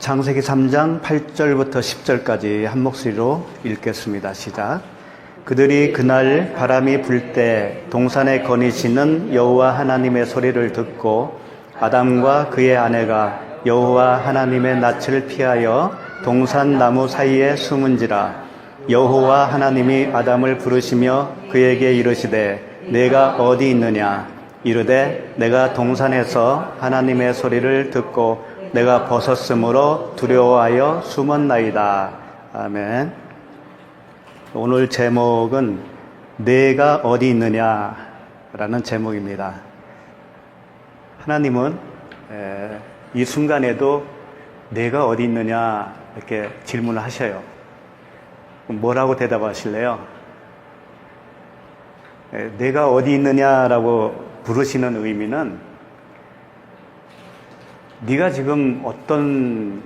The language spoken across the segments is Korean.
창세기 3장 8절부터 10절까지 한 목소리로 읽겠습니다. 시작. 그들이 그날 바람이 불 때 동산에 거니시는 여호와 하나님의 소리를 듣고 아담과 그의 아내가 여호와 하나님의 낯을 피하여 동산 나무 사이에 숨은지라. 여호와 하나님이 아담을 부르시며 그에게 이르시되 내가 어디 있느냐. 이르되 내가 동산에서 하나님의 소리를 듣고 내가 벗었으므로 두려워하여 숨었나이다. 아멘. 오늘 제목은 내가 어디 있느냐라는 제목입니다. 하나님은 이 순간에도 내가 어디 있느냐 이렇게 질문을 하셔요. 뭐라고 대답하실래요? 내가 어디 있느냐라고 부르시는 의미는 네가 지금 어떤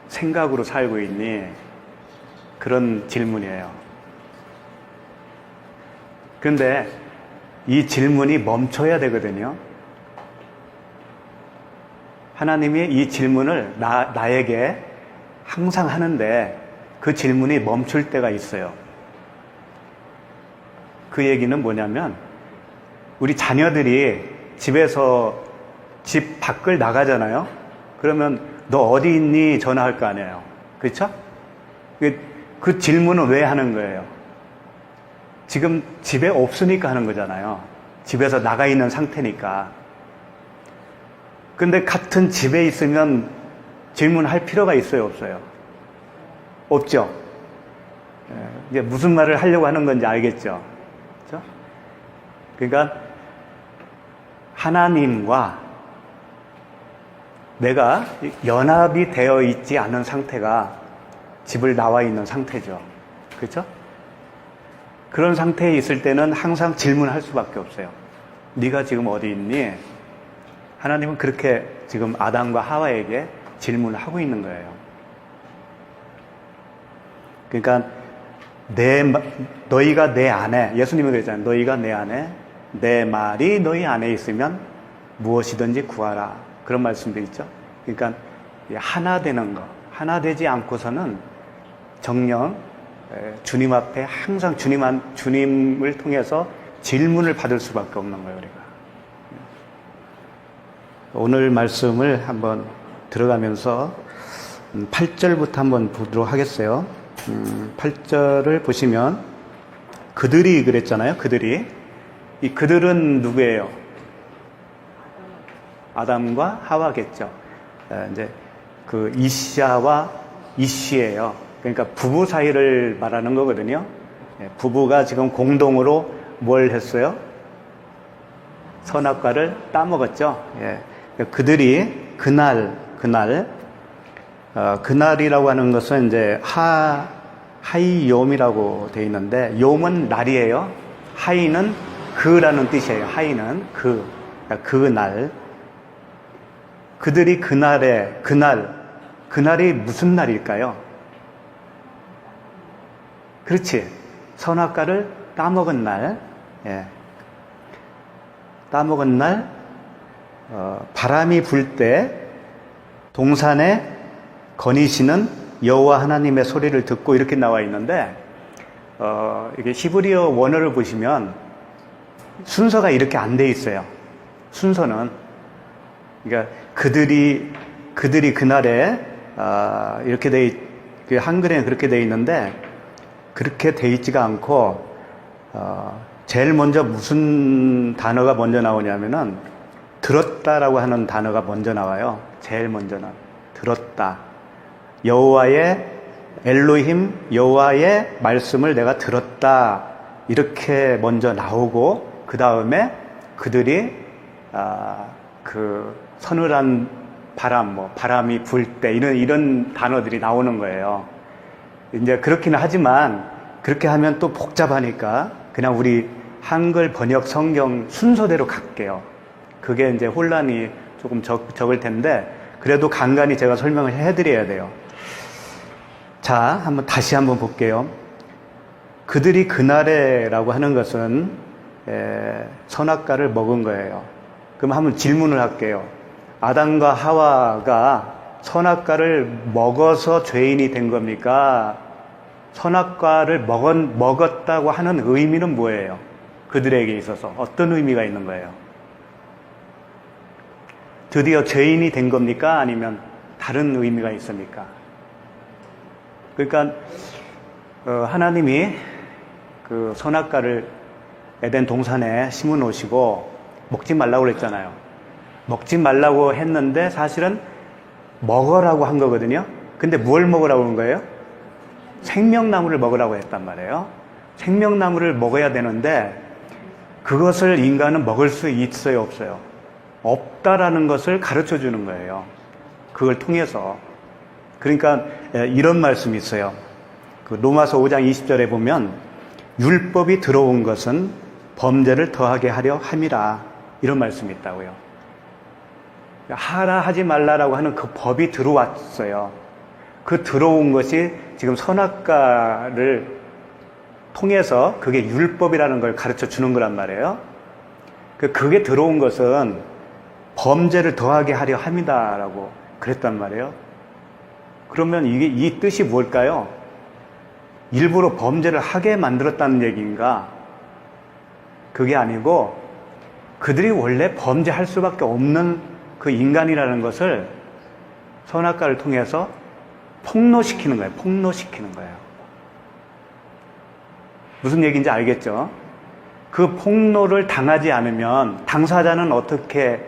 생각으로 살고 있니? 그런 질문이에요. 그런데 이 질문이 멈춰야 되거든요. 하나님이 이 질문을 나에게 항상 하는데 그 질문이 멈출 때가 있어요. 그 얘기는 뭐냐면 우리 자녀들이 집에서 집 밖을 나가잖아요. 그러면 너 어디 있니? 전화할 거 아니에요. 그렇죠? 그 질문은 왜 하는 거예요? 지금 집에 없으니까 하는 거잖아요. 집에서 나가 있는 상태니까. 근데 같은 집에 있으면 질문할 필요가 있어요, 없어요? 없죠? 이제 무슨 말을 하려고 하는 건지 알겠죠? 그렇죠? 그러니까 하나님과 내가 연합이 되어 있지 않은 상태가 집을 나와 있는 상태죠. 그렇죠? 그런 상태에 있을 때는 항상 질문할 수밖에 없어요. 네가 지금 어디 있니? 하나님은 그렇게 지금 아담과 하와에게 질문을 하고 있는 거예요. 그러니까 너희가 내 안에, 예수님이 그랬잖아요. 너희가 내 안에, 내 말이 너희 안에 있으면 무엇이든지 구하라. 그런 말씀도 있죠. 그러니까 하나 되는 거, 하나 되지 않고서는 정녕 주님 앞에 항상 주님을 통해서 질문을 받을 수밖에 없는 거예요, 우리가. 오늘 말씀을 한번 들어가면서 8절부터 한번 보도록 하겠어요. 8절을 보시면 그들이 그랬잖아요. 이 그들은 누구예요? 아담과 하와겠죠. 이제 그 이샤와 이쉬예요. 그러니까 부부 사이를 말하는 거거든요. 부부가 지금 공동으로 뭘 했어요? 선악과를 따먹었죠. 그들이 그날이라고 하는 것은 이제 하이욤이라고 되어 있는데, 욤은 날이에요. 하이는 그라는 뜻이에요. 하이는 그날. 그들이 그날이 무슨 날일까요? 그렇지. 선악과를 따먹은 날. 따먹은 날, 바람이 불 때 동산에 거니시는 여호와 하나님의 소리를 듣고 이렇게 나와 있는데, 이게 히브리어 원어를 보시면 순서가 이렇게 안 돼 있어요. 순서는. 그러니까 그들이 그날에, 이렇게 한글에는 그렇게 돼 있는데, 그렇게 돼 있지가 않고, 제일 먼저 무슨 단어가 먼저 나오냐면은, 들었다라고 하는 단어가 먼저 나와요. 제일 먼저는. 들었다. 여호와의 말씀을 내가 들었다. 이렇게 먼저 나오고, 그 다음에 그들이, 서늘한 바람이 불 때, 이런 단어들이 나오는 거예요. 이제 그렇기는 하지만, 그렇게 하면 또 복잡하니까, 그냥 우리 한글 번역 성경 순서대로 갈게요. 그게 이제 혼란이 조금 적을 텐데, 그래도 간간히 제가 설명을 해드려야 돼요. 자, 다시 한번 볼게요. 그들이 그날에라고 하는 것은, 선악과를 먹은 거예요. 그럼 한번 질문을 할게요. 아담과 하와가 선악과를 먹어서 죄인이 된 겁니까? 선악과를 먹었다고 하는 의미는 뭐예요? 그들에게 있어서 어떤 의미가 있는 거예요? 드디어 죄인이 된 겁니까? 아니면 다른 의미가 있습니까? 그러니까 하나님이 그 선악과를 에덴 동산에 심어 놓으시고 먹지 말라고 그랬잖아요. 먹지 말라고 했는데 사실은 먹으라고 한 거거든요. 근데 뭘 먹으라고 한 거예요? 생명나무를 먹으라고 했단 말이에요. 생명나무를 먹어야 되는데 그것을 인간은 먹을 수 있어요, 없어요? 없다라는 것을 가르쳐 주는 거예요. 그걸 통해서. 그러니까 이런 말씀이 있어요. 그 로마서 5장 20절에 보면 율법이 들어온 것은 범죄를 더하게 하려 함이라, 이런 말씀이 있다고요. 하라 하지 말라라고 하는 그 법이 들어왔어요. 그 들어온 것이 지금 선악과를 통해서 그게 율법이라는 걸 가르쳐 주는 거란 말이에요. 그게 들어온 것은 범죄를 더하게 하려 함이다라고 그랬단 말이에요. 그러면 이 뜻이 뭘까요? 일부러 범죄를 하게 만들었다는 얘기인가? 그게 아니고 그들이 원래 범죄할 수밖에 없는 그 인간이라는 것을 선악과를 통해서 폭로시키는 거예요. 폭로시키는 거예요. 무슨 얘기인지 알겠죠? 그 폭로를 당하지 않으면 당사자는 어떻게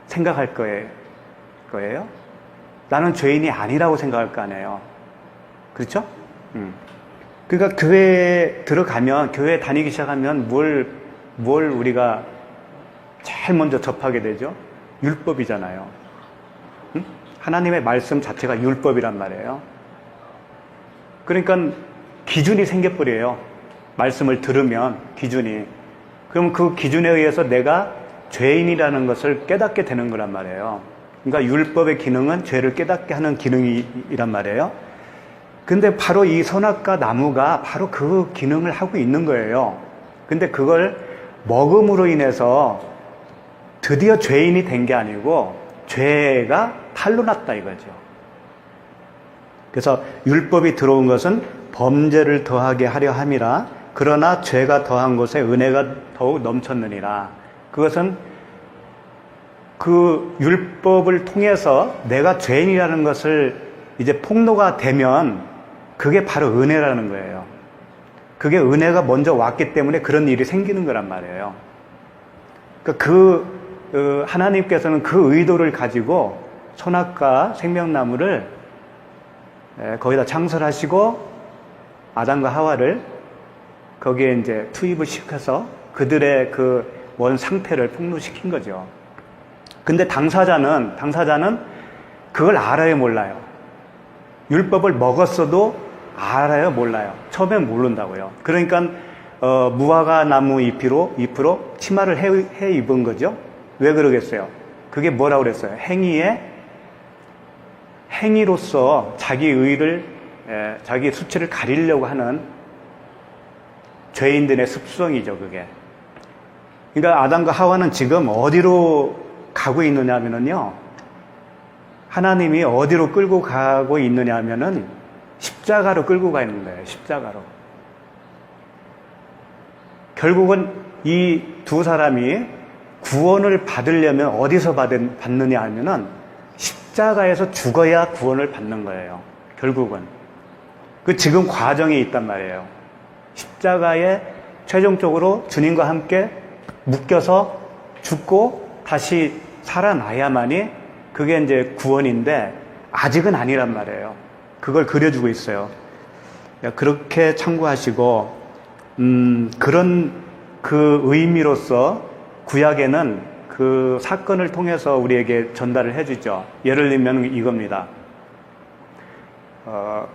생각할 거예요? 나는 죄인이 아니라고 생각할 거 아니에요. 그렇죠? 그러니까 교회에 들어가면, 교회 다니기 시작하면 뭘 우리가 제일 먼저 접하게 되죠? 율법이잖아요. 하나님의 말씀 자체가 율법이란 말이에요. 그러니까 기준이 생겨버려요. 말씀을 들으면 기준이. 그럼 그 기준에 의해서 내가 죄인이라는 것을 깨닫게 되는 거란 말이에요. 그러니까 율법의 기능은 죄를 깨닫게 하는 기능이란 말이에요. 근데 바로 이 선악과 나무가 바로 그 기능을 하고 있는 거예요. 근데 그걸 먹음으로 인해서 드디어 죄인이 된 게 아니고 죄가 탈로 났다 이거죠. 그래서 율법이 들어온 것은 범죄를 더하게 하려 함이라. 그러나 죄가 더한 곳에 은혜가 더욱 넘쳤느니라. 그것은 그 율법을 통해서 내가 죄인이라는 것을 이제 폭로가 되면 그게 바로 은혜라는 거예요. 그게 은혜가 먼저 왔기 때문에 그런 일이 생기는 거란 말이에요. 그러니까 하나님께서는 그 의도를 가지고 선악과 생명나무를 거기다 창설하시고 아담과 하와를 거기에 이제 투입을 시켜서 그들의 그 원 상태를 폭로시킨 거죠. 근데 당사자는 그걸 알아요, 몰라요? 율법을 먹었어도 알아요, 몰라요? 처음엔 모른다고요. 그러니까 무화과 나무 잎으로 치마를 해 입은 거죠. 왜 그러겠어요? 그게 뭐라고 그랬어요? 행위로서 자기 수치를 가리려고 하는 죄인들의 습성이죠, 그게. 그러니까 아담과 하와는 지금 어디로 가고 있느냐 하면요. 하나님이 어디로 끌고 가고 있느냐 하면은 십자가로 끌고 가 있는 거예요. 십자가로. 결국은 이 두 사람이 구원을 받으려면 어디서 받느냐 하면은 십자가에서 죽어야 구원을 받는 거예요. 결국은. 그 지금 과정에 있단 말이에요. 십자가에 최종적으로 주님과 함께 묶여서 죽고 다시 살아나야만이 그게 이제 구원인데 아직은 아니란 말이에요. 그걸 그려주고 있어요. 그렇게 참고하시고 그런 그 의미로서 구약에는 그 사건을 통해서 우리에게 전달을 해주죠. 예를 들면 이겁니다.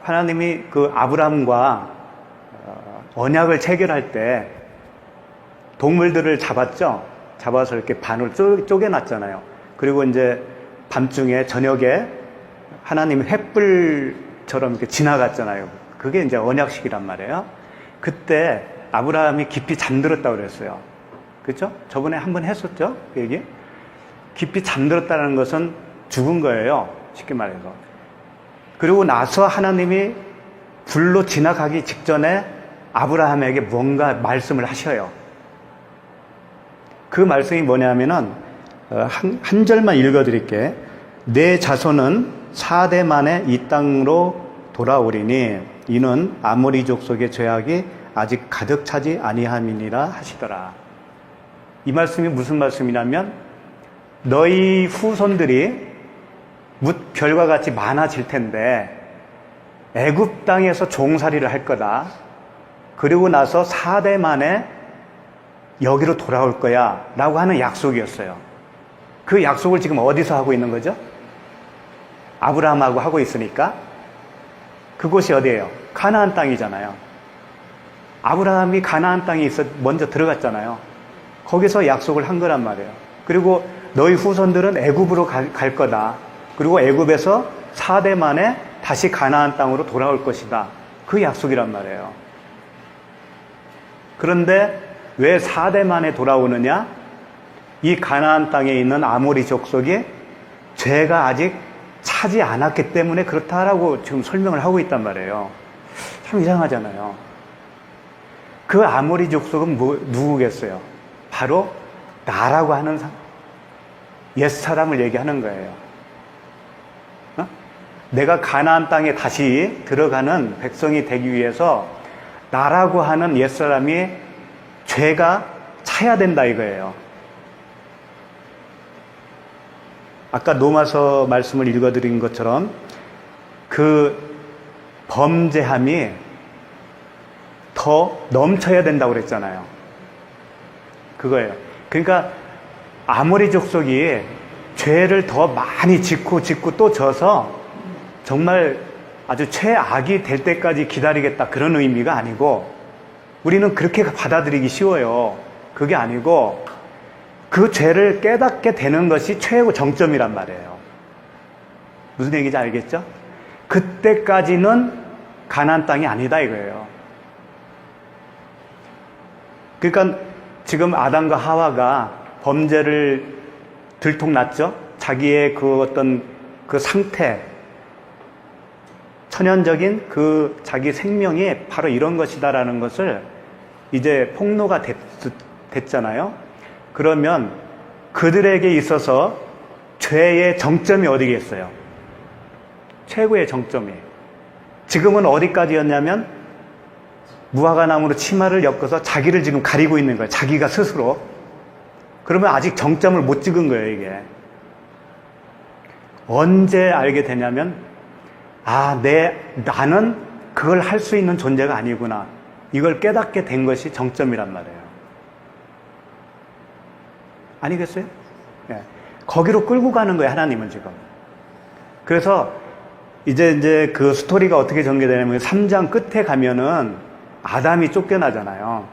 하나님이 그 아브라함과 언약을 체결할 때 동물들을 잡았죠. 잡아서 이렇게 반으로 쪼개놨잖아요. 그리고 이제 밤중에 저녁에 하나님이 횃불처럼 이렇게 지나갔잖아요. 그게 이제 언약식이란 말이에요. 그때 아브라함이 깊이 잠들었다고 그랬어요. 그렇죠? 저번에 한번 했었죠? 그 얘기. 깊이 잠들었다는 것은 죽은 거예요. 쉽게 말해서. 그리고 나서 하나님이 불로 지나가기 직전에 아브라함에게 뭔가 말씀을 하셔요. 그 말씀이 뭐냐면은 한 절만 읽어드릴게. 내 자손은 4대 만에 이 땅으로 돌아오리니 이는 아모리 족속의 죄악이 아직 가득 차지 아니함이니라 하시더라. 이 말씀이 무슨 말씀이냐면 너희 후손들이 별과 같이 많아질 텐데 애굽 땅에서 종살이를 할 거다. 그리고 나서 4대 만에 여기로 돌아올 거야 라고 하는 약속이었어요. 그 약속을 지금 어디서 하고 있는 거죠? 아브라함하고 하고 있으니까 그곳이 어디예요? 가나안 땅이잖아요. 아브라함이 가나안 땅에 먼저 들어갔잖아요. 거기서 약속을 한 거란 말이에요. 그리고 너희 후손들은 애굽으로 갈 거다. 그리고 애굽에서 4대 만에 다시 가나안 땅으로 돌아올 것이다. 그 약속이란 말이에요. 그런데 왜 4대 만에 돌아오느냐? 이 가나안 땅에 있는 아모리 족속이 죄가 아직 차지 않았기 때문에 그렇다라고 지금 설명을 하고 있단 말이에요. 참 이상하잖아요. 그 아모리 족속은 누구겠어요? 바로 나라고 하는 옛사람을 얘기하는 거예요. 내가 가나안 땅에 다시 들어가는 백성이 되기 위해서 나라고 하는 옛사람이 죄가 차야 된다 이거예요. 아까 로마서 말씀을 읽어드린 것처럼 그 범죄함이 더 넘쳐야 된다고 그랬잖아요. 그거예요. 그러니까 아모리 족속이 죄를 더 많이 짓고 또 져서 정말 아주 최악이 될 때까지 기다리겠다 그런 의미가 아니고 우리는 그렇게 받아들이기 쉬워요. 그게 아니고 그 죄를 깨닫게 되는 것이 최고 정점이란 말이에요. 무슨 얘기인지 알겠죠? 그때까지는 가나안 땅이 아니다 이거예요. 그러니까 지금 아담과 하와가 범죄를 들통났죠? 자기의 그 어떤 그 상태, 천연적인 그 자기 생명이 바로 이런 것이다라는 것을 이제 폭로가 됐잖아요. 그러면 그들에게 있어서 죄의 정점이 어디겠어요? 최고의 정점이. 지금은 어디까지였냐면 무화과나무로 치마를 엮어서 자기를 지금 가리고 있는 거예요. 자기가 스스로. 그러면 아직 정점을 못 찍은 거예요, 이게. 언제 알게 되냐면 나는 그걸 할 수 있는 존재가 아니구나. 이걸 깨닫게 된 것이 정점이란 말이에요. 아니겠어요? 예. 거기로 끌고 가는 거예요, 하나님은 지금. 그래서 이제 그 스토리가 어떻게 전개되냐면 3장 끝에 가면은 아담이 쫓겨나잖아요.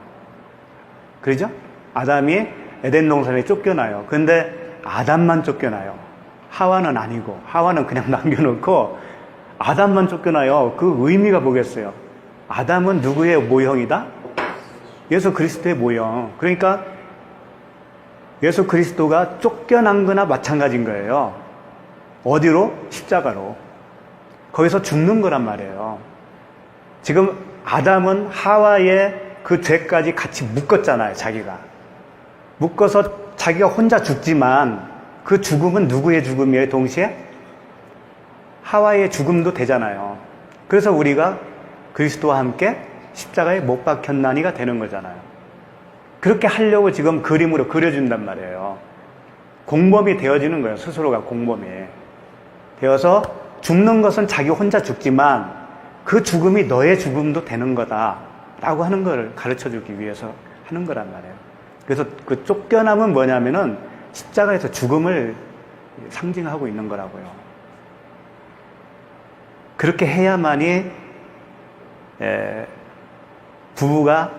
그러죠? 아담이 에덴 동산에 쫓겨나요. 근데 아담만 쫓겨나요. 하와는 아니고, 하와는 그냥 남겨놓고 아담만 쫓겨나요. 그 의미가 뭐겠어요? 아담은 누구의 모형이다? 예수 그리스도의 모형. 그러니까 예수 그리스도가 쫓겨난 거나 마찬가지인 거예요. 어디로? 십자가로. 거기서 죽는 거란 말이에요. 지금 아담은 하와의 그 죄까지 같이 묶었잖아요, 자기가. 묶어서 자기가 혼자 죽지만 그 죽음은 누구의 죽음이에요, 동시에? 하와의 죽음도 되잖아요. 그래서 우리가 그리스도와 함께 십자가에 못 박혔나니가 되는 거잖아요. 그렇게 하려고 지금 그림으로 그려준단 말이에요. 공범이 되어지는 거예요. 스스로가 공범이 되어서 죽는 것은 자기 혼자 죽지만 그 죽음이 너의 죽음도 되는 거다 라고 하는 걸 가르쳐주기 위해서 하는 거란 말이에요. 그래서 그 쫓겨남은 뭐냐면은 십자가에서 죽음을 상징하고 있는 거라고요. 그렇게 해야만이 부부가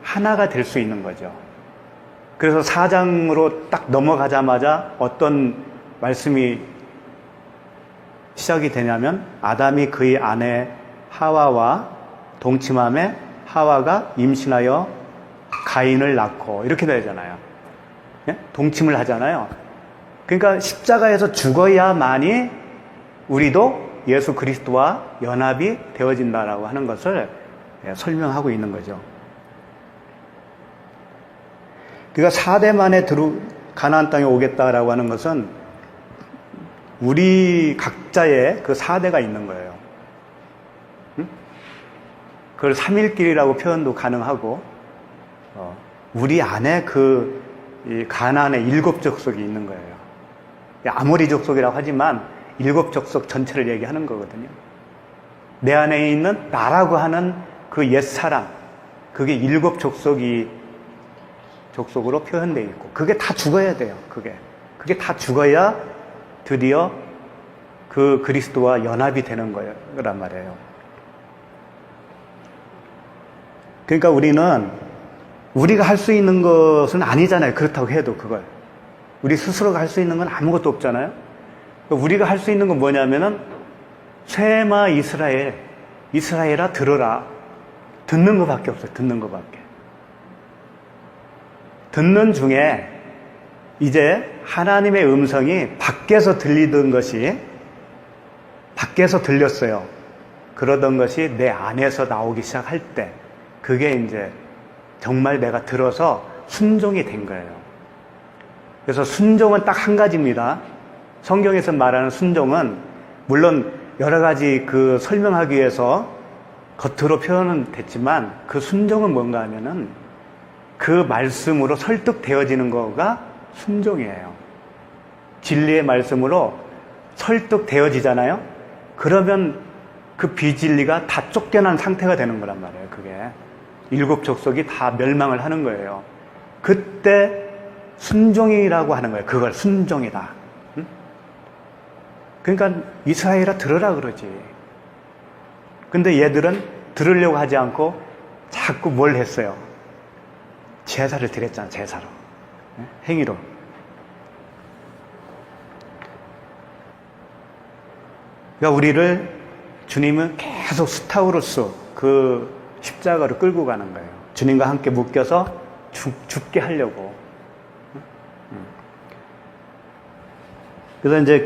하나가 될 수 있는 거죠. 그래서 4장으로 딱 넘어가자마자 어떤 말씀이 시작이 되냐면 아담이 그의 아내 하와와 동침함에 하와가 임신하여 가인을 낳고 이렇게 되잖아요. 동침을 하잖아요. 그러니까 십자가에서 죽어야만이 우리도 예수 그리스도와 연합이 되어진다라고 하는 것을 설명하고 있는 거죠. 그러니까 4대 만에 가나안 땅에 오겠다라고 하는 것은 우리 각자의 그 4대가 있는 거예요. 그걸 3일길이라고 표현도 가능하고, 우리 안에 이 가나안의 7족속이 있는 거예요. 아모리 족속이라고 하지만 7족속 전체를 얘기하는 거거든요. 내 안에 있는 나라고 하는 그 옛사람, 그게 7족속으로 표현되어 있고, 그게 다 죽어야 돼요. 그게 다 죽어야 드디어 그 그리스도와 연합이 되는 거란 말이에요. 그러니까 우리가 할 수 있는 것은 아니잖아요. 그렇다고 해도 그걸. 우리 스스로가 할 수 있는 건 아무것도 없잖아요. 우리가 할 수 있는 건 뭐냐면은, 쇠마 이스라엘아 들어라. 듣는 것밖에 없어요. 듣는 것밖에. 듣는 중에 이제 하나님의 음성이 밖에서 들리던 것이 밖에서 들렸어요. 그러던 것이 내 안에서 나오기 시작할 때, 그게 이제 정말 내가 들어서 순종이 된 거예요. 그래서 순종은 딱 한 가지입니다. 성경에서 말하는 순종은 물론 여러 가지 설명하기 위해서 겉으로 표현은 됐지만, 그 순종은 뭔가 하면은 그 말씀으로 설득되어지는 거가 순종이에요. 진리의 말씀으로 설득되어지잖아요. 그러면 그 비진리가 다 쫓겨난 상태가 되는 거란 말이에요. 그게 7족속이 다 멸망을 하는 거예요. 그때 순종이라고 하는 거예요. 그걸 순종이다. 응? 그러니까 이스라엘아 들으라 그러지. 근데 얘들은 들으려고 하지 않고 자꾸 뭘 했어요? 제사를 드렸잖아. 제사로. 행위로. 그러니까 우리를 주님은 계속 스타우로스 그 십자가로 끌고 가는 거예요. 주님과 함께 묶여서 죽게 하려고. 그래서 이제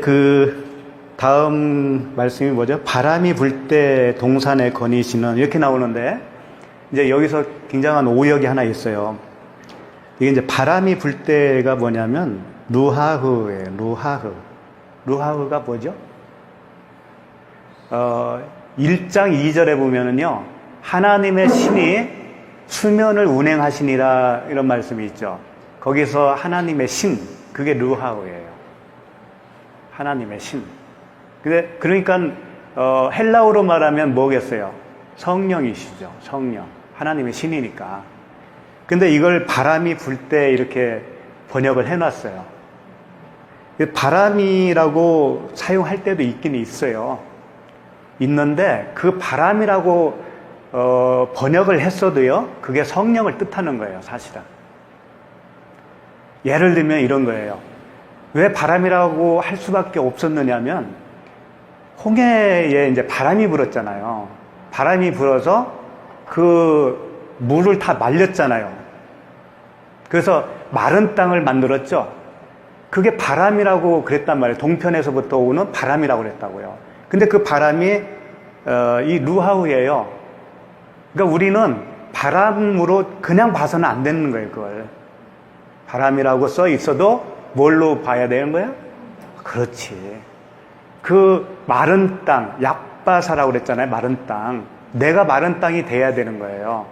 다음 말씀이 뭐죠? 바람이 불 때 동산에 거니시는, 이렇게 나오는데, 이제 여기서 굉장한 오역이 하나 있어요. 이게 이제 바람이 불 때가 뭐냐면 루하흐예요. 루하흐가 뭐죠? 1장 2절에 보면은요, 하나님의 신이 수면을 운행하시니라, 이런 말씀이 있죠. 거기서 하나님의 신, 그게 루하흐예요. 하나님의 신. 그러니까 헬라어로 말하면 뭐겠어요? 성령이시죠. 성령. 하나님의 신이니까. 근데 이걸 바람이 불 때 이렇게 번역을 해놨어요. 바람이라고 사용할 때도 있긴 있어요. 있는데 그 바람이라고 번역을 했어도요, 그게 성령을 뜻하는 거예요, 사실은. 예를 들면 이런 거예요. 왜 바람이라고 할 수밖에 없었느냐면, 홍해에 이제 바람이 불었잖아요. 바람이 불어서 그 물을 다 말렸잖아요. 그래서 마른 땅을 만들었죠. 그게 바람이라고 그랬단 말이에요. 동편에서부터 오는 바람이라고 그랬다고요. 근데 그 바람이 이 루하우예요. 그러니까 우리는 바람으로 그냥 봐서는 안 되는 거예요. 그걸 바람이라고 써 있어도 뭘로 봐야 되는 거야? 그렇지. 그 마른 땅, 얍바사라고 그랬잖아요. 마른 땅. 내가 마른 땅이 돼야 되는 거예요.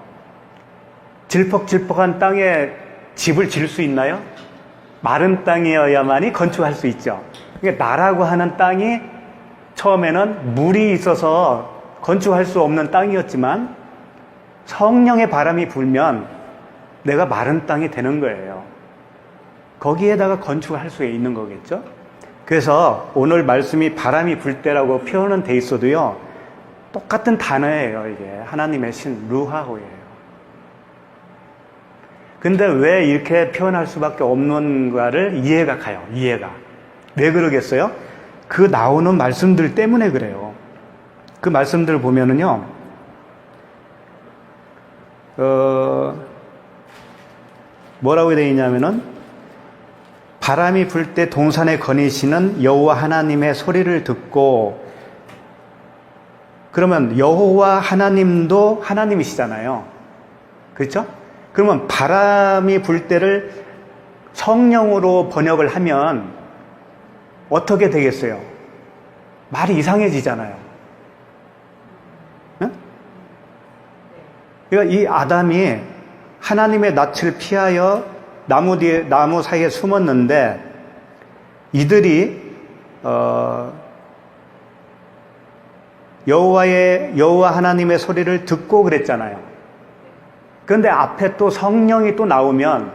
질퍽질퍽한 땅에 집을 지을 수 있나요? 마른 땅이어야만이 건축할 수 있죠. 그러니까 나라고 하는 땅이 처음에는 물이 있어서 건축할 수 없는 땅이었지만, 성령의 바람이 불면 내가 마른 땅이 되는 거예요. 거기에다가 건축을 할 수 있는 거겠죠? 그래서 오늘 말씀이 바람이 불 때라고 표현은 돼 있어도요, 똑같은 단어예요. 이게 하나님의 신 루하호예요. 근데 왜 이렇게 표현할 수밖에 없는가를 이해가 가요. 이해가. 왜 그러겠어요? 그 나오는 말씀들 때문에 그래요. 그 말씀들을 보면은요, 뭐라고 되어 있냐면은, 바람이 불 때 동산에 거니시는 여호와 하나님의 소리를 듣고 그러면 여호와 하나님도 하나님이시잖아요. 그렇죠? 그러면 바람이 불 때를 성령으로 번역을 하면 어떻게 되겠어요? 말이 이상해지잖아요. 응? 그러니까 이 아담이 하나님의 낯을 피하여 나무 사이에 숨었는데 이들이 여호와 하나님의 소리를 듣고 그랬잖아요. 그런데 앞에 또 성령이 또 나오면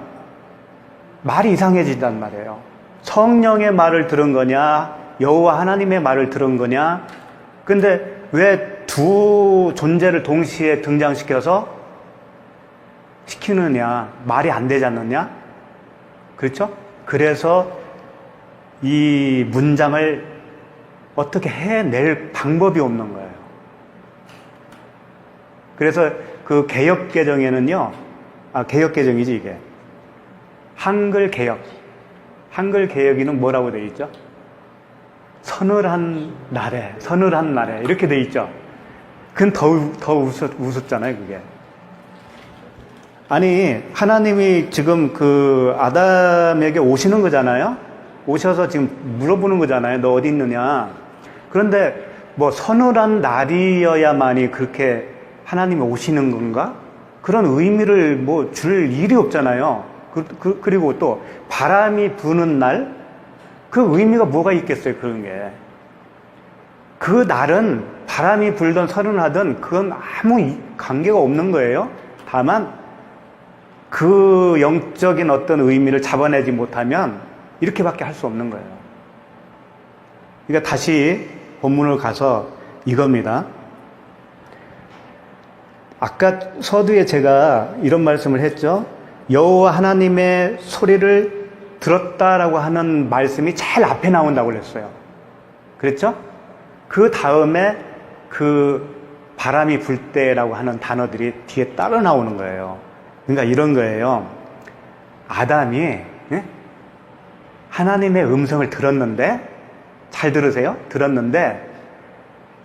말이 이상해진단 말이에요. 성령의 말을 들은 거냐, 여호와 하나님의 말을 들은 거냐. 근데 왜 두 존재를 동시에 등장시켜서 시키느냐, 말이 안 되지 않느냐? 그렇죠? 그래서 이 문장을 어떻게 해낼 방법이 없는 거예요. 그래서 그 개역개정에는요, 개역개정이지 이게. 한글개역에는 뭐라고 되어 있죠? 서늘한 날에 이렇게 되어 있죠? 그건 더 우습잖아요, 그게. 아니, 하나님이 지금 그 아담에게 오시는 거잖아요? 오셔서 지금 물어보는 거잖아요. 너 어디 있느냐? 그런데 뭐 서늘한 날이어야만이 그렇게 하나님이 오시는 건가? 그런 의미를 뭐 줄 일이 없잖아요. 그리고 또 바람이 부는 날? 그 의미가 뭐가 있겠어요, 그런 게. 그 날은 바람이 불든 서늘하든 그건 아무 관계가 없는 거예요. 다만 그 영적인 어떤 의미를 잡아내지 못하면 이렇게밖에 할 수 없는 거예요. 그러니까 다시 본문을 가서 이겁니다. 아까 서두에 제가 이런 말씀을 했죠. 여호와 하나님의 소리를 들었다라고 하는 말씀이 제일 앞에 나온다고 그랬어요. 그랬죠? 그 다음에 그 바람이 불 때라고 하는 단어들이 뒤에 따라 나오는 거예요. 그러니까 이런 거예요. 아담이 하나님의 음성을 들었는데, 잘 들으세요? 들었는데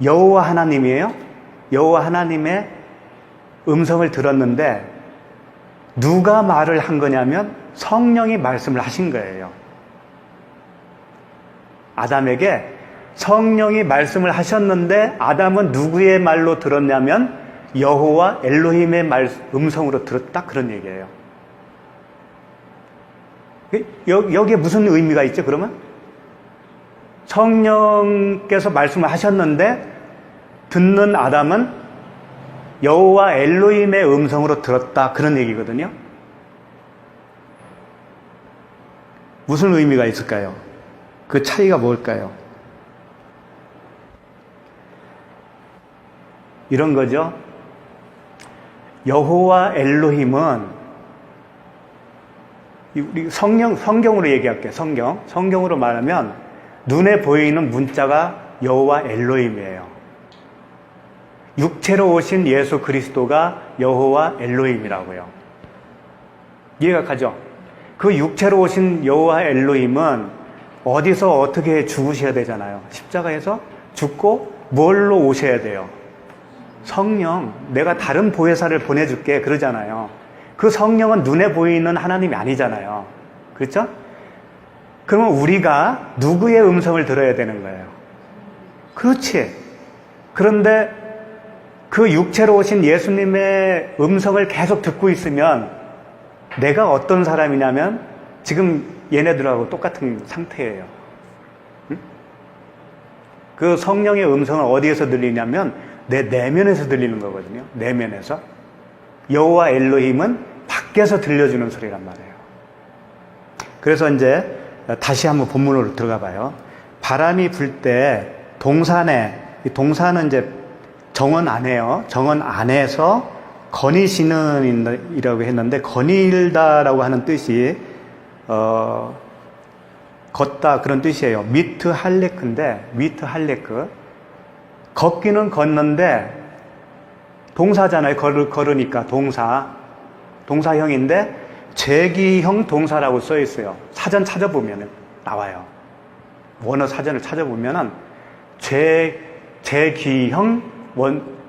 여호와 하나님이에요. 여호와 하나님의 음성을 들었는데 누가 말을 한 거냐면 성령이 말씀을 하신 거예요. 아담에게 성령이 말씀을 하셨는데 아담은 누구의 말로 들었냐면 여호와 엘로힘의 음성으로 들었다, 그런 얘기예요. 여기에 무슨 의미가 있죠, 그러면? 성령께서 말씀을 하셨는데 듣는 아담은 여호와 엘로힘의 음성으로 들었다, 그런 얘기거든요. 무슨 의미가 있을까요? 그 차이가 뭘까요? 이런 거죠. 여호와 엘로힘은 우리 성경으로 얘기할게요. 성경으로 말하면 눈에 보이는 문자가 여호와 엘로힘이에요. 육체로 오신 예수 그리스도가 여호와 엘로힘이라고요. 이해가 가죠? 그 육체로 오신 여호와 엘로힘은 어디서 어떻게 죽으셔야 되잖아요. 십자가에서 죽고 뭘로 오셔야 돼요? 성령, 내가 다른 보혜사를 보내줄게, 그러잖아요. 그 성령은 눈에 보이는 하나님이 아니잖아요. 그렇죠? 그러면 우리가 누구의 음성을 들어야 되는 거예요? 그렇지. 그런데 그 육체로 오신 예수님의 음성을 계속 듣고 있으면 내가 어떤 사람이냐면 지금 얘네들하고 똑같은 상태예요. 응? 그 성령의 음성은 어디에서 들리냐면 내 내면에서 들리는 거거든요. 내면에서. 여호와 엘로힘은 밖에서 들려주는 소리란 말이에요. 그래서 이제 다시 한번 본문으로 들어가 봐요. 바람이 불 때 동산에, 이 동산은 이제 정원 안에요. 정원 안에서 거니시는 이라고 했는데, 거닐다라고 하는 뜻이 걷다, 그런 뜻이에요. 미트 할레크인데, 미트 할레크. 걷기는 걷는데 동사잖아요. 걸으니까 동사형인데 제기형 동사라고 써 있어요. 사전 찾아보면 나와요. 원어 사전을 찾아보면은 제기형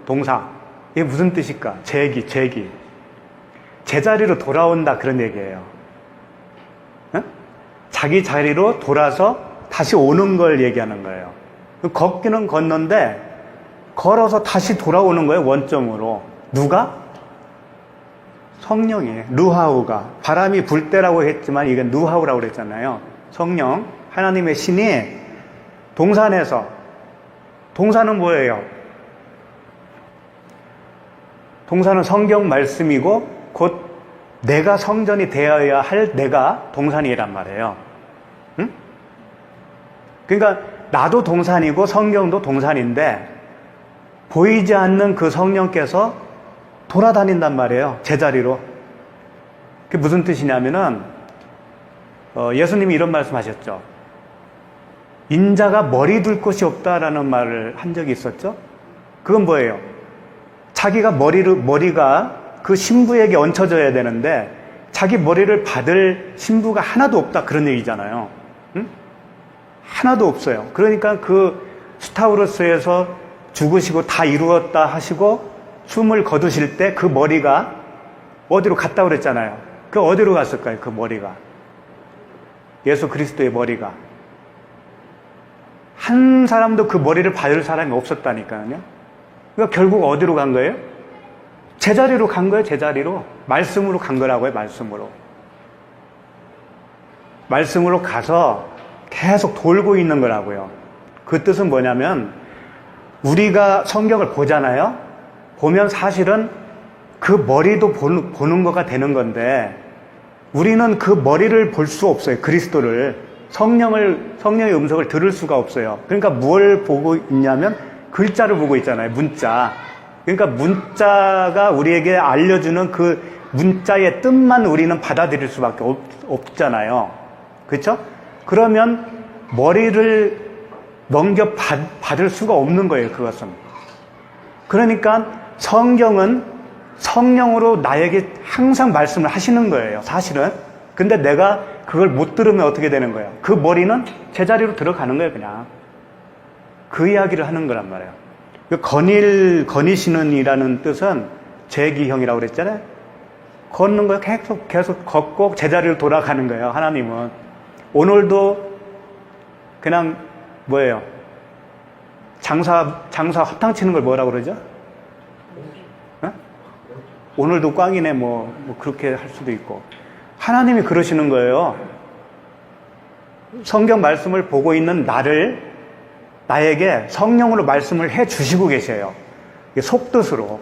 동사. 이게 무슨 뜻일까? 제기. 제자리로 돌아온다 그런 얘기예요. 어? 자기 자리로 돌아서 다시 오는 걸 얘기하는 거예요. 걷기는 걷는데 걸어서 다시 돌아오는 거예요, 원점으로. 누가? 성령이, 루하우가. 바람이 불 때라고 했지만 이게 루하우라고 그랬잖아요. 성령, 하나님의 신이 동산에서, 동산은 뭐예요? 동산은 성경 말씀이고 곧 내가 성전이 되어야 할 내가 동산이란 말이에요. 응? 그러니까 나도 동산이고 성경도 동산인데 보이지 않는 그 성령께서 돌아다닌단 말이에요. 제자리로. 그게 무슨 뜻이냐면은 예수님이 이런 말씀하셨죠. 인자가 머리 둘 곳이 없다라는 말을 한 적이 있었죠. 그건 뭐예요? 자기가 머리가 그 신부에게 얹혀져야 되는데 자기 머리를 받을 신부가 하나도 없다 그런 얘기잖아요. 응? 하나도 없어요. 그러니까 그 스타우로스에서 죽으시고 다 이루었다 하시고 숨을 거두실 때 그 머리가 어디로 갔다 그랬잖아요. 그 어디로 갔을까요? 그 머리가. 예수 그리스도의 머리가. 한 사람도 그 머리를 받을 사람이 없었다니까요. 그러니까 결국 어디로 간 거예요? 제자리로 간 거예요, 제자리로. 말씀으로 간 거라고요, 말씀으로. 말씀으로 가서 계속 돌고 있는 거라고요. 그 뜻은 뭐냐면 우리가 성경을 보잖아요. 보면 사실은 그 머리도 보는 거가 되는 건데 우리는 그 머리를 볼 수 없어요. 그리스도를. 성령의 음성을 들을 수가 없어요. 그러니까 뭘 보고 있냐면 글자를 보고 있잖아요. 문자. 그러니까 문자가 우리에게 알려주는 그 문자의 뜻만 우리는 받아들일 수밖에 없잖아요. 그렇죠? 그러면 머리를 받을 수가 없는 거예요. 그것은. 그러니까 성경은 성령으로 나에게 항상 말씀을 하시는 거예요. 사실은. 근데 내가 그걸 못 들으면 어떻게 되는 거예요? 그 머리는 제자리로 들어가는 거예요. 그냥. 그 이야기를 하는 거란 말이에요. 거니시는 이라는 뜻은 제기형이라고 그랬잖아요. 걷는 거예요. 계속 걷고 제자리로 돌아가는 거예요. 하나님은. 오늘도 그냥 뭐예요? 장사 허탕 치는 걸 뭐라고 그러죠? 어? 오늘도 꽝이네 뭐 그렇게 할 수도 있고. 하나님이 그러시는 거예요. 성경 말씀을 보고 있는 나에게 성령으로 말씀을 해 주시고 계셔요. 속뜻으로.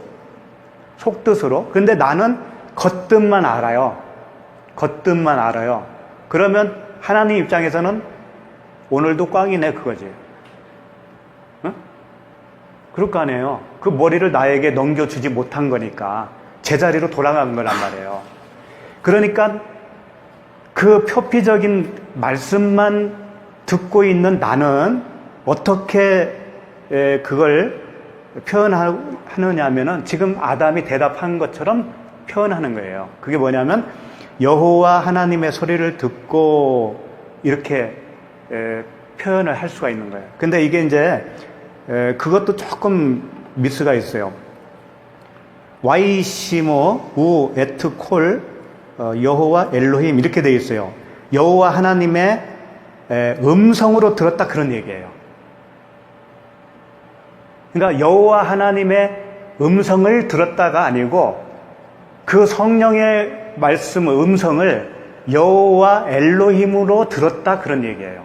근데 나는 겉뜻만 알아요. 그러면 하나님 입장에서는 오늘도 꽝이네 그거지. 응? 그럴 거 아니에요. 그 머리를 나에게 넘겨주지 못한 거니까 제자리로 돌아간 거란 말이에요. 그러니까 그 표피적인 말씀만 듣고 있는 나는 어떻게 그걸 표현하느냐 하면은 지금 아담이 대답한 것처럼 표현하는 거예요. 그게 뭐냐면 여호와 하나님의 소리를 듣고 이렇게 표현을 할 수가 있는 거예요. 근데 이게 이제 그것도 조금 미스가 있어요. 와이시모 우 에트 콜 여호와 엘로힘 이렇게 되어 있어요. 여호와 하나님의 음성으로 들었다 그런 얘기예요. 그러니까 여호와 하나님의 음성을 들었다가 아니고 그 성령의 말씀 음성을 여호와 엘로힘으로 들었다 그런 얘기예요.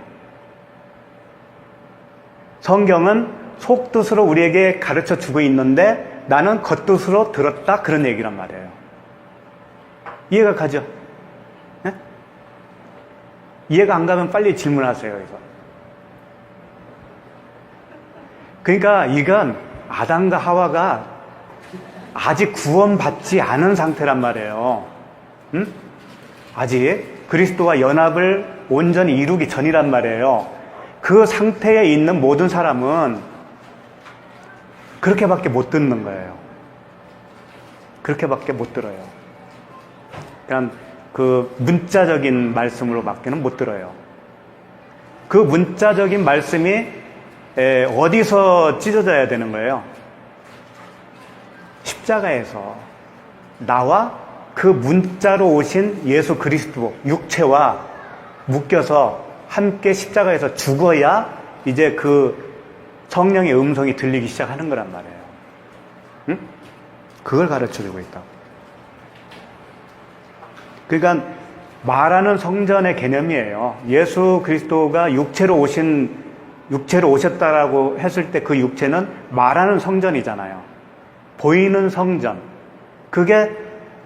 성경은 속뜻으로 우리에게 가르쳐 주고 있는데 나는 겉뜻으로 들었다 그런 얘기란 말이에요. 이해가 가죠? 네? 이해가 안 가면 빨리 질문하세요. 이거. 그러니까 이건 아담과 하와가 아직 구원받지 않은 상태란 말이에요. 응? 아직 그리스도와 연합을 온전히 이루기 전이란 말이에요. 그 상태에 있는 모든 사람은 그렇게밖에 못 듣는 거예요. 그렇게밖에 못 들어요. 그냥 그 문자적인 말씀으로 밖에는 못 들어요. 그 문자적인 말씀이 어디서 찢어져야 되는 거예요? 십자가에서 나와 그 문자로 오신 예수 그리스도 육체와 묶여서 함께 십자가에서 죽어야 이제 그 성령의 음성이 들리기 시작하는 거란 말이에요. 응? 그걸 가르쳐주고 있다. 그러니까 말하는 성전의 개념이에요. 예수 그리스도가 육체로 오셨다라고 했을 때 그 육체는 말하는 성전이잖아요. 보이는 성전. 그게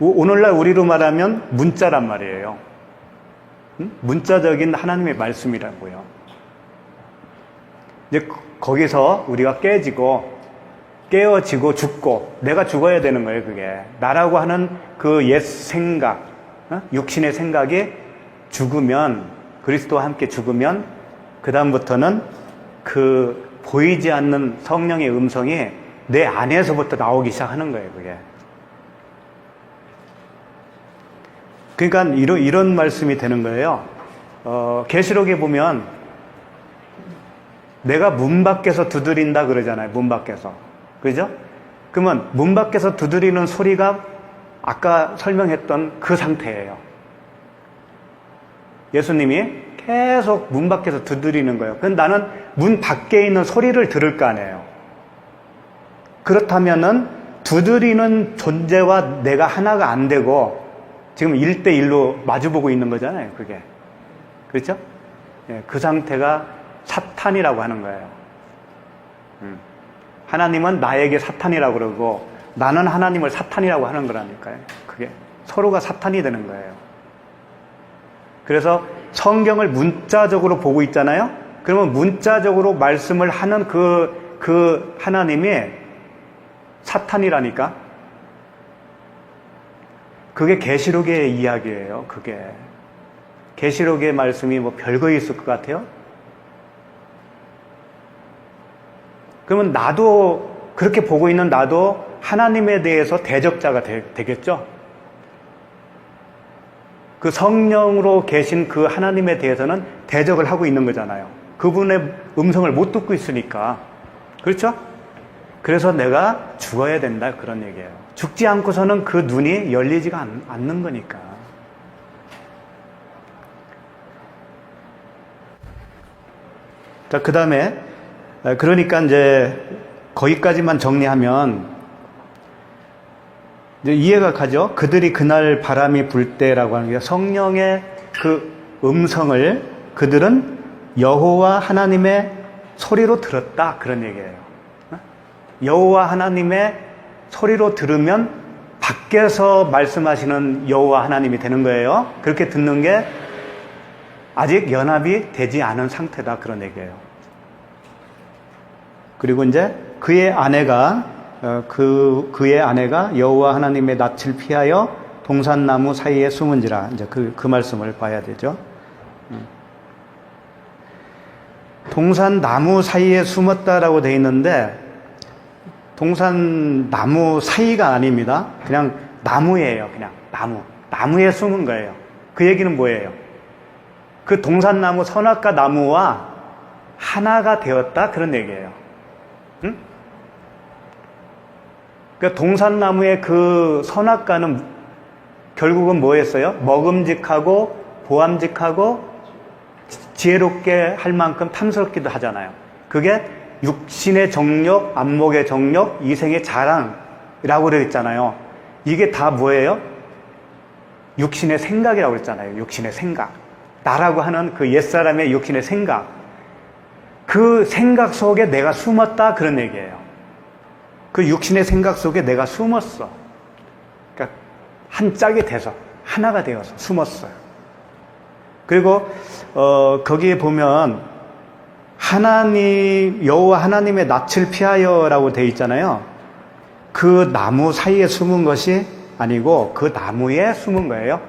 오늘날 우리로 말하면 문자란 말이에요. 문자적인 하나님의 말씀이라고요. 이제 거기서 우리가 깨어지고 죽고 내가 죽어야 되는 거예요. 그게 나라고 하는 그 옛 생각, 육신의 생각이 죽으면, 그리스도와 함께 죽으면 그 다음부터는 그 보이지 않는 성령의 음성이 내 안에서부터 나오기 시작하는 거예요. 그게. 그러니까 이런 말씀이 되는 거예요. 계시록에 보면 내가 문 밖에서 두드린다 그러잖아요. 문 밖에서. 그죠? 그러면 문 밖에서 두드리는 소리가 아까 설명했던 그 상태예요. 예수님이 계속 문 밖에서 두드리는 거예요. 그럼 나는 문 밖에 있는 소리를 들을 거 아니에요. 그렇다면은 두드리는 존재와 내가 하나가 안 되고 지금 1대1로 마주보고 있는 거잖아요. 그게. 그렇죠? 예, 그 상태가 사탄이라고 하는 거예요. 하나님은 나에게 사탄이라고 그러고 나는 하나님을 사탄이라고 하는 거라니까요. 그게 서로가 사탄이 되는 거예요. 그래서 성경을 문자적으로 보고 있잖아요. 그러면 문자적으로 말씀을 하는 그 하나님이 사탄이라니까. 그게 계시록의 이야기예요. 그게 계시록의 말씀이 뭐 별거 있을 것 같아요? 그러면 나도 그렇게 보고 있는 나도 하나님에 대해서 대적자가 되겠죠? 그 성령으로 계신 그 하나님에 대해서는 대적을 하고 있는 거잖아요. 그분의 음성을 못 듣고 있으니까. 그렇죠? 그래서 내가 죽어야 된다 그런 얘기예요. 죽지 않고서는 그 눈이 열리지가 않는 거니까. 자, 그 다음에 그러니까 이제 거기까지만 정리하면 이제 이해가 가죠. 그들이 그날 바람이 불 때라고 하는 게 성령의 그 음성을 그들은 여호와 하나님의 소리로 들었다 그런 얘기예요. 여호와 하나님의 소리로 들으면 밖에서 말씀하시는 여호와 하나님이 되는 거예요. 그렇게 듣는 게 아직 연합이 되지 않은 상태다 그런 얘기예요. 그리고 이제 그의 아내가 여호와 하나님의 낯을 피하여 동산나무 사이에 숨은지라. 이제 그 말씀을 봐야 되죠. 동산나무 사이에 숨었다라고 되어 있는데 동산나무 사이가 아닙니다. 그냥 나무예요. 그냥 나무에 숨은 거예요. 그 얘기는 뭐예요? 그 동산나무 선악과 나무와 하나가 되었다 그런 얘기예요. 응? 그러니까 동산나무의 그 선악과는 결국은 뭐였어요? 먹음직하고 보암직하고 지혜롭게 할 만큼 탐스럽기도 하잖아요. 그게 육신의 정욕, 안목의 정욕, 이생의 자랑이라고 그랬잖아요. 이게 다 뭐예요? 육신의 생각이라고 그랬잖아요. 육신의 생각. 나라고 하는 그 옛사람의 육신의 생각. 그 생각 속에 내가 숨었다 그런 얘기예요. 그 육신의 생각 속에 내가 숨었어. 그러니까 한 짝이 돼서 하나가 되어서 숨었어요. 그리고 거기에 보면 여호와 하나님의 낯을 피하여라고 되어 있잖아요. 그 나무 사이에 숨은 것이 아니고 그 나무에 숨은 거예요.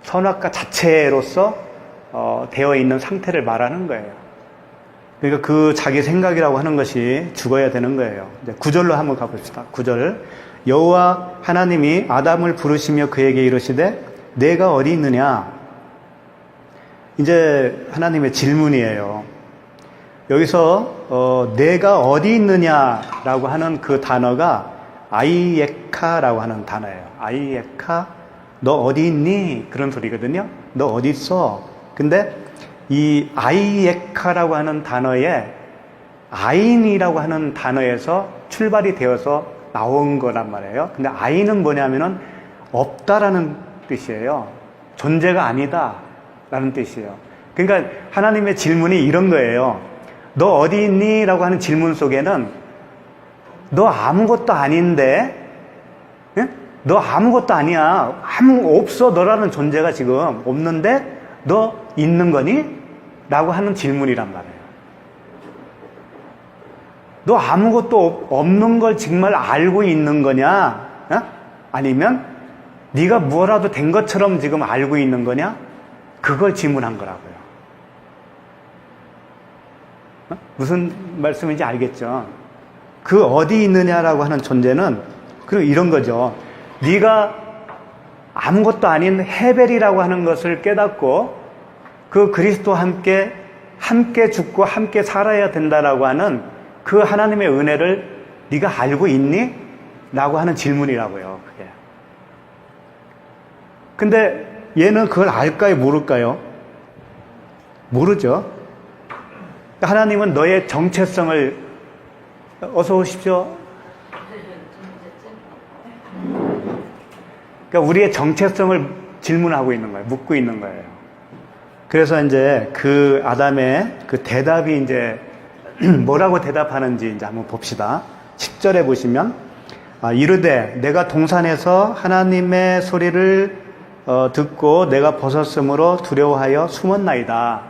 선악과 자체로서 되어 있는 상태를 말하는 거예요. 그러니까 그 자기 생각이라고 하는 것이 죽어야 되는 거예요. 이제 9절로 한번 가봅시다. 9절. 여호와 하나님이 아담을 부르시며 그에게 이르시되 내가 어디 있느냐? 이제 하나님의 질문이에요. 여기서 내가 어디 있느냐라고 하는 그 단어가 아이에카라고 하는 단어예요. 아이에카, 너 어디 있니? 그런 소리거든요. 너 어디 있어? 근데 이 아이에카라고 하는 단어에 아인이라고 하는 단어에서 출발이 되어서 나온 거란 말이에요. 근데 아인은 뭐냐면은 없다라는 뜻이에요. 존재가 아니다 라는 뜻이에요. 그러니까 하나님의 질문이 이런 거예요. 너 어디 있니? 라고 하는 질문 속에는 너 아무것도 아닌데, 예? 너 아무것도 아니야. 없어. 너라는 존재가 지금 없는데 너 있는 거니? 라고 하는 질문이란 말이에요. 너 아무것도 없는 걸 정말 알고 있는 거냐? 어? 아니면 네가 뭐라도 된 것처럼 지금 알고 있는 거냐? 그걸 질문한 거라고요. 어? 무슨 말씀인지 알겠죠? 그 어디 있느냐라고 하는 존재는 이런 거죠. 네가 아무것도 아닌 헤벨이라고 하는 것을 깨닫고 그 그리스도와 함께 죽고 함께 살아야 된다라고 하는 그 하나님의 은혜를 네가 알고 있니? 라고 하는 질문이라고요. 그게. 근데 얘는 그걸 알까요? 모를까요? 모르죠. 하나님은 너의 정체성을 어서 오십시오. 그러니까 우리의 정체성을 질문하고 있는 거예요. 묻고 있는 거예요. 그래서 이제 그 아담의 그 대답이 이제 뭐라고 대답하는지 이제 한번 봅시다. 10절에 보시면 이르되 내가 동산에서 하나님의 소리를 듣고 내가 벗었으므로 두려워하여 숨었나이다.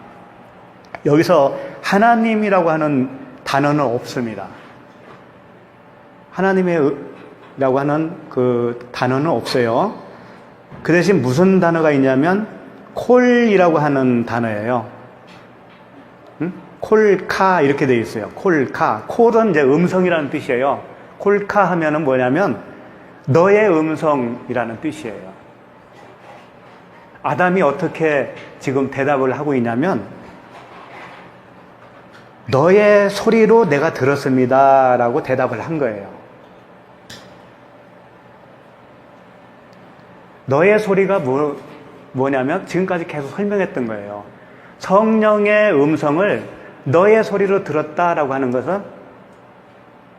여기서 하나님이라고 하는 단어는 없습니다. 하나님이라고 하는 그 단어는 없어요. 그 대신 무슨 단어가 있냐면 콜이라고 하는 단어예요. 콜카 이렇게 되어 있어요. 콜카. 콜은 이제 음성이라는 뜻이에요. 콜카 하면은 뭐냐면 너의 음성이라는 뜻이에요. 아담이 어떻게 지금 대답을 하고 있냐면 너의 소리로 내가 들었습니다 라고 대답을 한 거예요. 너의 소리가 뭐냐면 지금까지 계속 설명했던 거예요. 성령의 음성을 너의 소리로 들었다라고 하는 것은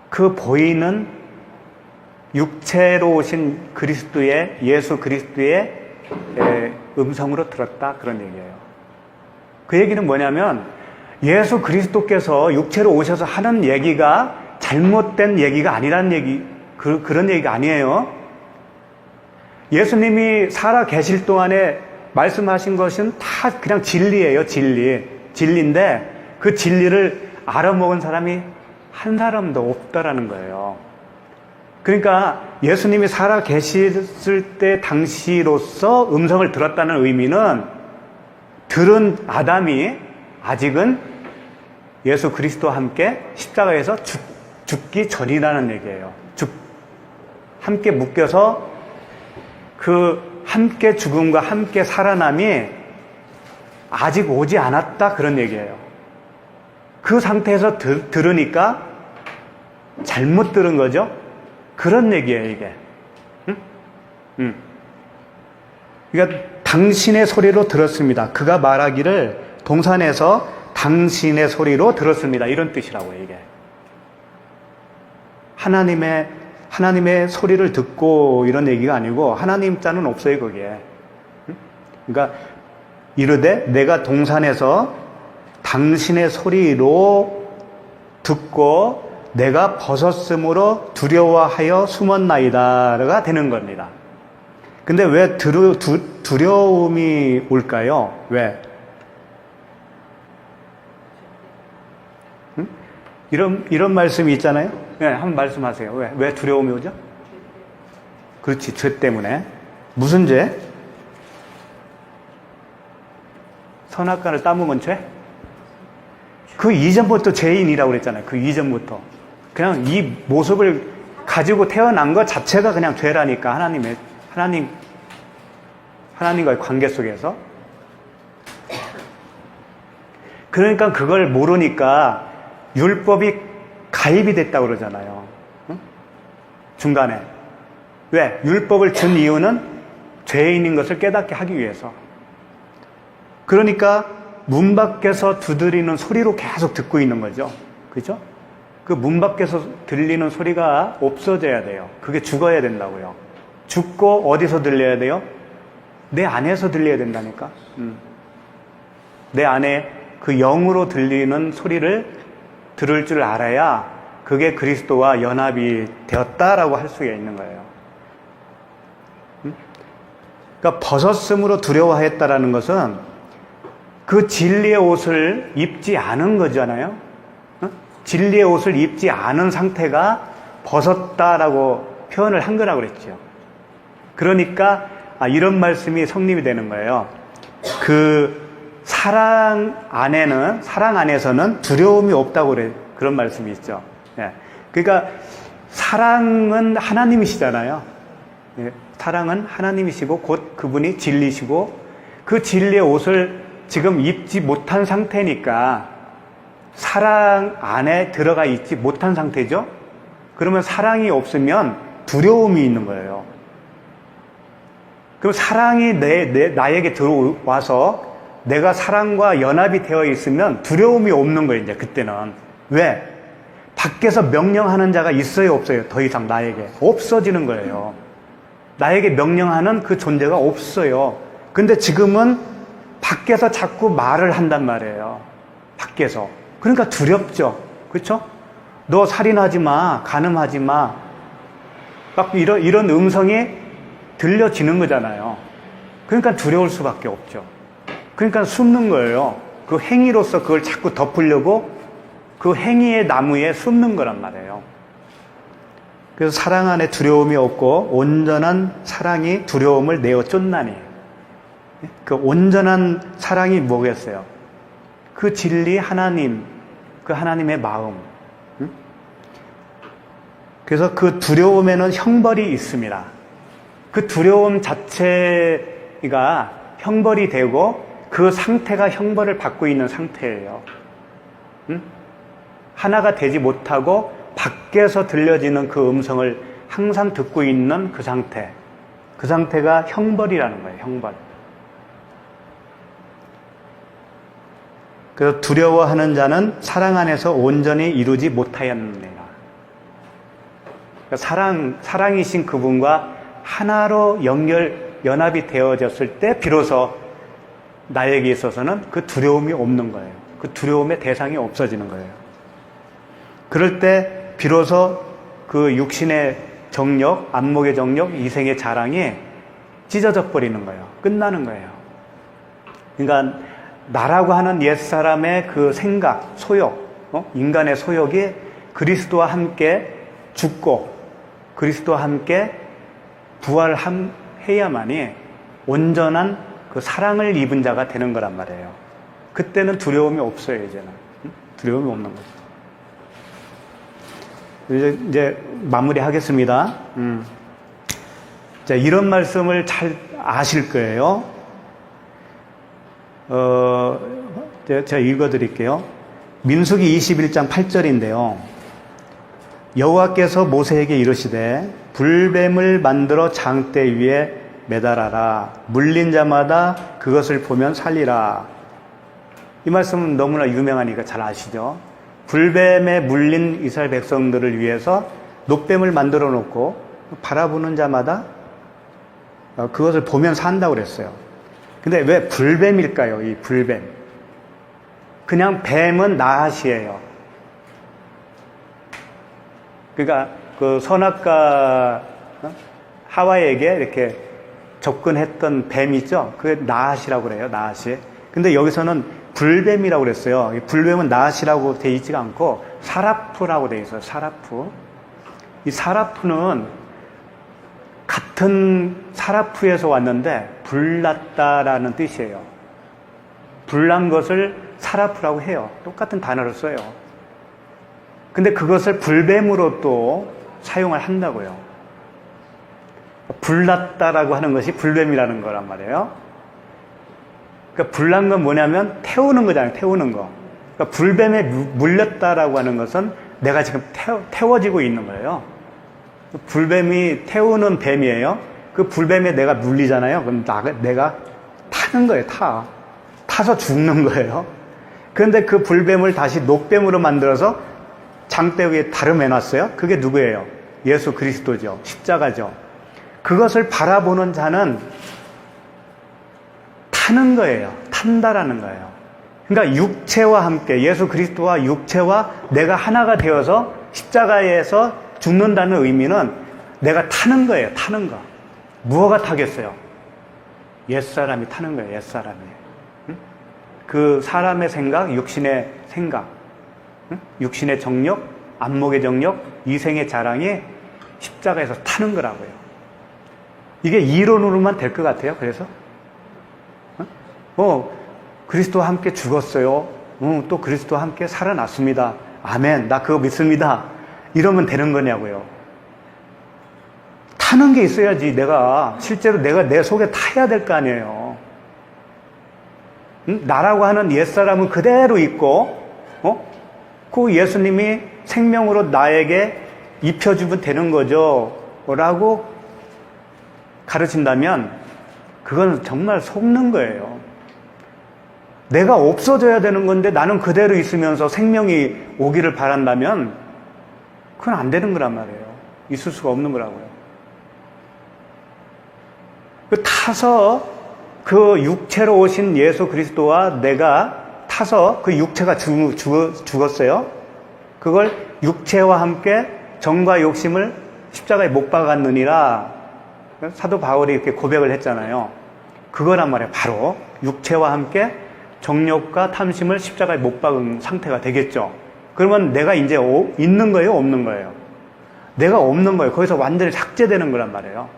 그 보이는 육체로 오신 예수 그리스도의 음성으로 들었다 그런 얘기예요. 그 얘기는 뭐냐면 예수 그리스도께서 육체로 오셔서 하는 얘기가 잘못된 얘기가 아니라는 얘기, 그런 얘기가 아니에요. 예수님이 살아 계실 동안에 말씀하신 것은 다 그냥 진리예요. 진리인데 그 진리를 알아먹은 사람이 한 사람도 없다라는 거예요. 그러니까 예수님이 살아 계셨을 때 당시로서 음성을 들었다는 의미는 들은 아담이 아직은 예수 그리스도와 함께 십자가에서 죽기 전이라는 얘기예요. 함께 묶여서 그 함께 죽음과 함께 살아남이 아직 오지 않았다 그런 얘기예요. 그 상태에서 들으니까 잘못 들은 거죠. 그런 얘기예요 이게. 그러니까 당신의 소리로 들었습니다. 그가 말하기를 동산에서 당신의 소리로 들었습니다. 이런 뜻이라고요 이게. 하나님의 소리를 듣고 이런 얘기가 아니고 하나님 자는 없어요 거기에. 그러니까 이르되 내가 동산에서 당신의 소리로 듣고 내가 벗었으므로 두려워하여 숨었나이다가 되는 겁니다. 근데 왜 두려움이 올까요? 왜? 이런 말씀이 있잖아요. 네, 한번 말씀하세요. 왜 두려움이 오죠? 그렇지, 죄 때문에. 무슨 죄? 선악과를 따먹은 죄? 그 이전부터 죄인이라고 그랬잖아요. 그 이전부터. 그냥 이 모습을 가지고 태어난 것 자체가 그냥 죄라니까, 하나님과의 관계 속에서. 그러니까 그걸 모르니까 율법이 가입이 됐다고 그러잖아요. 응? 중간에. 왜? 율법을 준 이유는 죄인인 것을 깨닫게 하기 위해서. 그러니까 문 밖에서 두드리는 소리로 계속 듣고 있는 거죠. 그죠? 그 문 밖에서 들리는 소리가 없어져야 돼요. 그게 죽어야 된다고요. 죽고 어디서 들려야 돼요? 내 안에서 들려야 된다니까. 내 안에 그 영으로 들리는 소리를 들을 줄 알아야 그게 그리스도와 연합이 되었다라고 할 수가 있는 거예요. 그러니까 벗었음으로 두려워했다라는 것은 그 진리의 옷을 입지 않은 거잖아요. 진리의 옷을 입지 않은 상태가 벗었다라고 표현을 한 거라고 그랬죠. 그러니까 이런 말씀이 성립이 되는 거예요. 그 사랑 안에서는 두려움이 없다고 그래. 그런 말씀이 있죠. 예. 그러니까 사랑은 하나님이시잖아요. 예. 사랑은 하나님이시고 곧 그분이 진리시고 그 진리의 옷을 지금 입지 못한 상태니까 사랑 안에 들어가 있지 못한 상태죠. 그러면 사랑이 없으면 두려움이 있는 거예요. 그럼 사랑이 나에게 들어와서 내가 사랑과 연합이 되어 있으면 두려움이 없는 거예요, 이제 그때는. 왜? 밖에서 명령하는 자가 있어요, 없어요? 더 이상 나에게. 없어지는 거예요. 나에게 명령하는 그 존재가 없어요. 근데 지금은 밖에서 자꾸 말을 한단 말이에요. 밖에서. 그러니까 두렵죠. 그렇죠? 너 살인하지 마, 간음하지 마. 막 이런 음성이 들려지는 거잖아요. 그러니까 두려울 수밖에 없죠. 그러니까 숨는 거예요. 그 행위로서 그걸 자꾸 덮으려고 그 행위의 나무에 숨는 거란 말이에요. 그래서 사랑 안에 두려움이 없고 온전한 사랑이 두려움을 내어 쫓나니. 그 온전한 사랑이 뭐겠어요? 그 진리 하나님, 그 하나님의 마음. 그래서 그 두려움에는 형벌이 있습니다. 그 두려움 자체가 형벌이 되고 그 상태가 형벌을 받고 있는 상태예요. 하나가 되지 못하고 밖에서 들려지는 그 음성을 항상 듣고 있는 그 상태. 그 상태가 형벌이라는 거예요, 형벌. 그래서 두려워하는 자는 사랑 안에서 온전히 이루지 못하였느니라. 그러니까 사랑이신 그분과 하나로 연합이 되어졌을 때 비로소 나에게 있어서는 그 두려움이 없는 거예요. 그 두려움의 대상이 없어지는 거예요. 그럴 때 비로소 그 육신의 정력, 안목의 정력, 이생의 자랑이 찢어져 버리는 거예요. 끝나는 거예요. 그러니까 나라고 하는 옛사람의 그 생각, 소욕, 인간의 소욕이 그리스도와 함께 죽고 그리스도와 함께 부활해야만이 온전한 그 사랑을 입은 자가 되는 거란 말이에요. 그때는 두려움이 없어요, 이제는. 두려움이 없는 거죠. 이제 마무리하겠습니다. 자, 이런 말씀을 잘 아실 거예요. 제가 읽어드릴게요. 민수기 21장 8절인데요. 여호와께서 모세에게 이르시되 불뱀을 만들어 장대 위에 매달아라. 물린 자마다 그것을 보면 살리라. 이 말씀은 너무나 유명하니까 잘 아시죠? 불뱀에 물린 이스라엘 백성들을 위해서 놋뱀을 만들어 놓고 바라보는 자마다 그것을 보면 산다고 그랬어요. 근데 왜 불뱀일까요? 이 불뱀. 그냥 뱀은 나핫이에요. 그러니까 그 선악과 하와에게 이렇게 접근했던 뱀 있죠? 그게 나핫이라고 그래요. 나핫이. 근데 여기서는 불뱀이라고 그랬어요. 불뱀은 나핫이라고 돼 있지가 않고 사라프라고 돼 있어요. 사라프. 이 사라프는 같은 사라프에서 왔는데 불났다라는 뜻이에요. 불난 것을 사라프라고 해요. 똑같은 단어를 써요. 근데 그것을 불뱀으로 또 사용을 한다고요. 불났다라고 하는 것이 불뱀이라는 거란 말이에요. 그러니까 불난 건 뭐냐면 태우는 거잖아요. 태우는 거. 그러니까 불뱀에 물렸다라고 하는 것은 내가 지금 태워지고 있는 거예요. 불뱀이 태우는 뱀이에요. 그 불뱀에 내가 물리잖아요. 그럼 내가 타는 거예요, 타서 죽는 거예요. 그런데 그 불뱀을 다시 녹뱀으로 만들어서 장대 위에 다름해놨어요. 그게 누구예요? 예수 그리스도죠. 십자가죠. 그것을 바라보는 자는 타는 거예요. 탄다라는 거예요. 그러니까 육체와 함께, 예수 그리스도와 육체와 내가 하나가 되어서 십자가에서 죽는다는 의미는 내가 타는 거예요. 타는 거. 무엇가 타겠어요? 옛사람이 타는 거예요. 옛사람이. 응? 그 사람의 생각, 육신의 생각, 응? 육신의 정욕, 안목의 정욕, 이생의 자랑이 십자가에서 타는 거라고요. 이게 이론으로만 될 것 같아요. 그래서 그리스도와 함께 죽었어요. 또 그리스도와 함께 살아났습니다. 아멘. 나 그거 믿습니다. 이러면 되는 거냐고요. 타는 게 있어야지. 실제로 내가 내 속에 타야 될 거 아니에요. 나라고 하는 옛사람은 그대로 있고, 그 예수님이 생명으로 나에게 입혀주면 되는 거죠. 라고 가르친다면, 그건 정말 속는 거예요. 내가 없어져야 되는 건데 나는 그대로 있으면서 생명이 오기를 바란다면, 그건 안 되는 거란 말이에요. 있을 수가 없는 거라고요. 타서 그 육체로 오신 예수 그리스도와 내가 타서 그 육체가 죽었어요. 그걸 육체와 함께 정과 욕심을 십자가에 못 박았느니라 사도 바울이 이렇게 고백을 했잖아요. 그거란 말이에요. 바로 육체와 함께 정욕과 탐심을 십자가에 못 박은 상태가 되겠죠. 그러면 내가 이제 있는 거예요? 없는 거예요? 내가 없는 거예요. 거기서 완전히 삭제되는 거란 말이에요.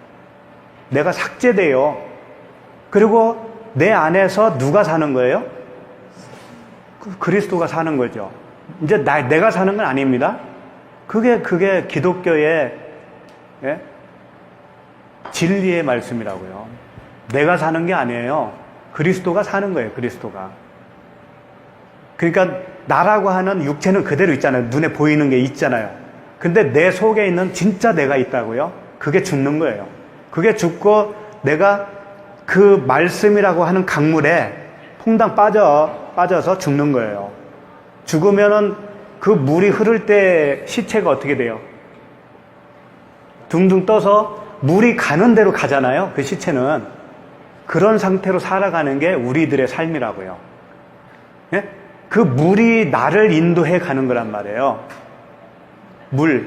내가 삭제돼요. 그리고 내 안에서 누가 사는 거예요? 그리스도가 사는 거죠. 이제 내가 사는 건 아닙니다. 그게 기독교의 진리의 말씀이라고요. 내가 사는 게 아니에요. 그리스도가 사는 거예요. 그리스도가. 그러니까 나라고 하는 육체는 그대로 있잖아요. 눈에 보이는 게 있잖아요. 근데 내 속에 있는 진짜 내가 있다고요. 그게 죽는 거예요. 그게 죽고 내가 그 말씀이라고 하는 강물에 퐁당 빠져서 죽는 거예요. 죽으면은 그 물이 흐를 때 시체가 어떻게 돼요? 둥둥 떠서 물이 가는 대로 가잖아요. 그 시체는. 그런 상태로 살아가는 게 우리들의 삶이라고요. 예? 그 물이 나를 인도해 가는 거란 말이에요.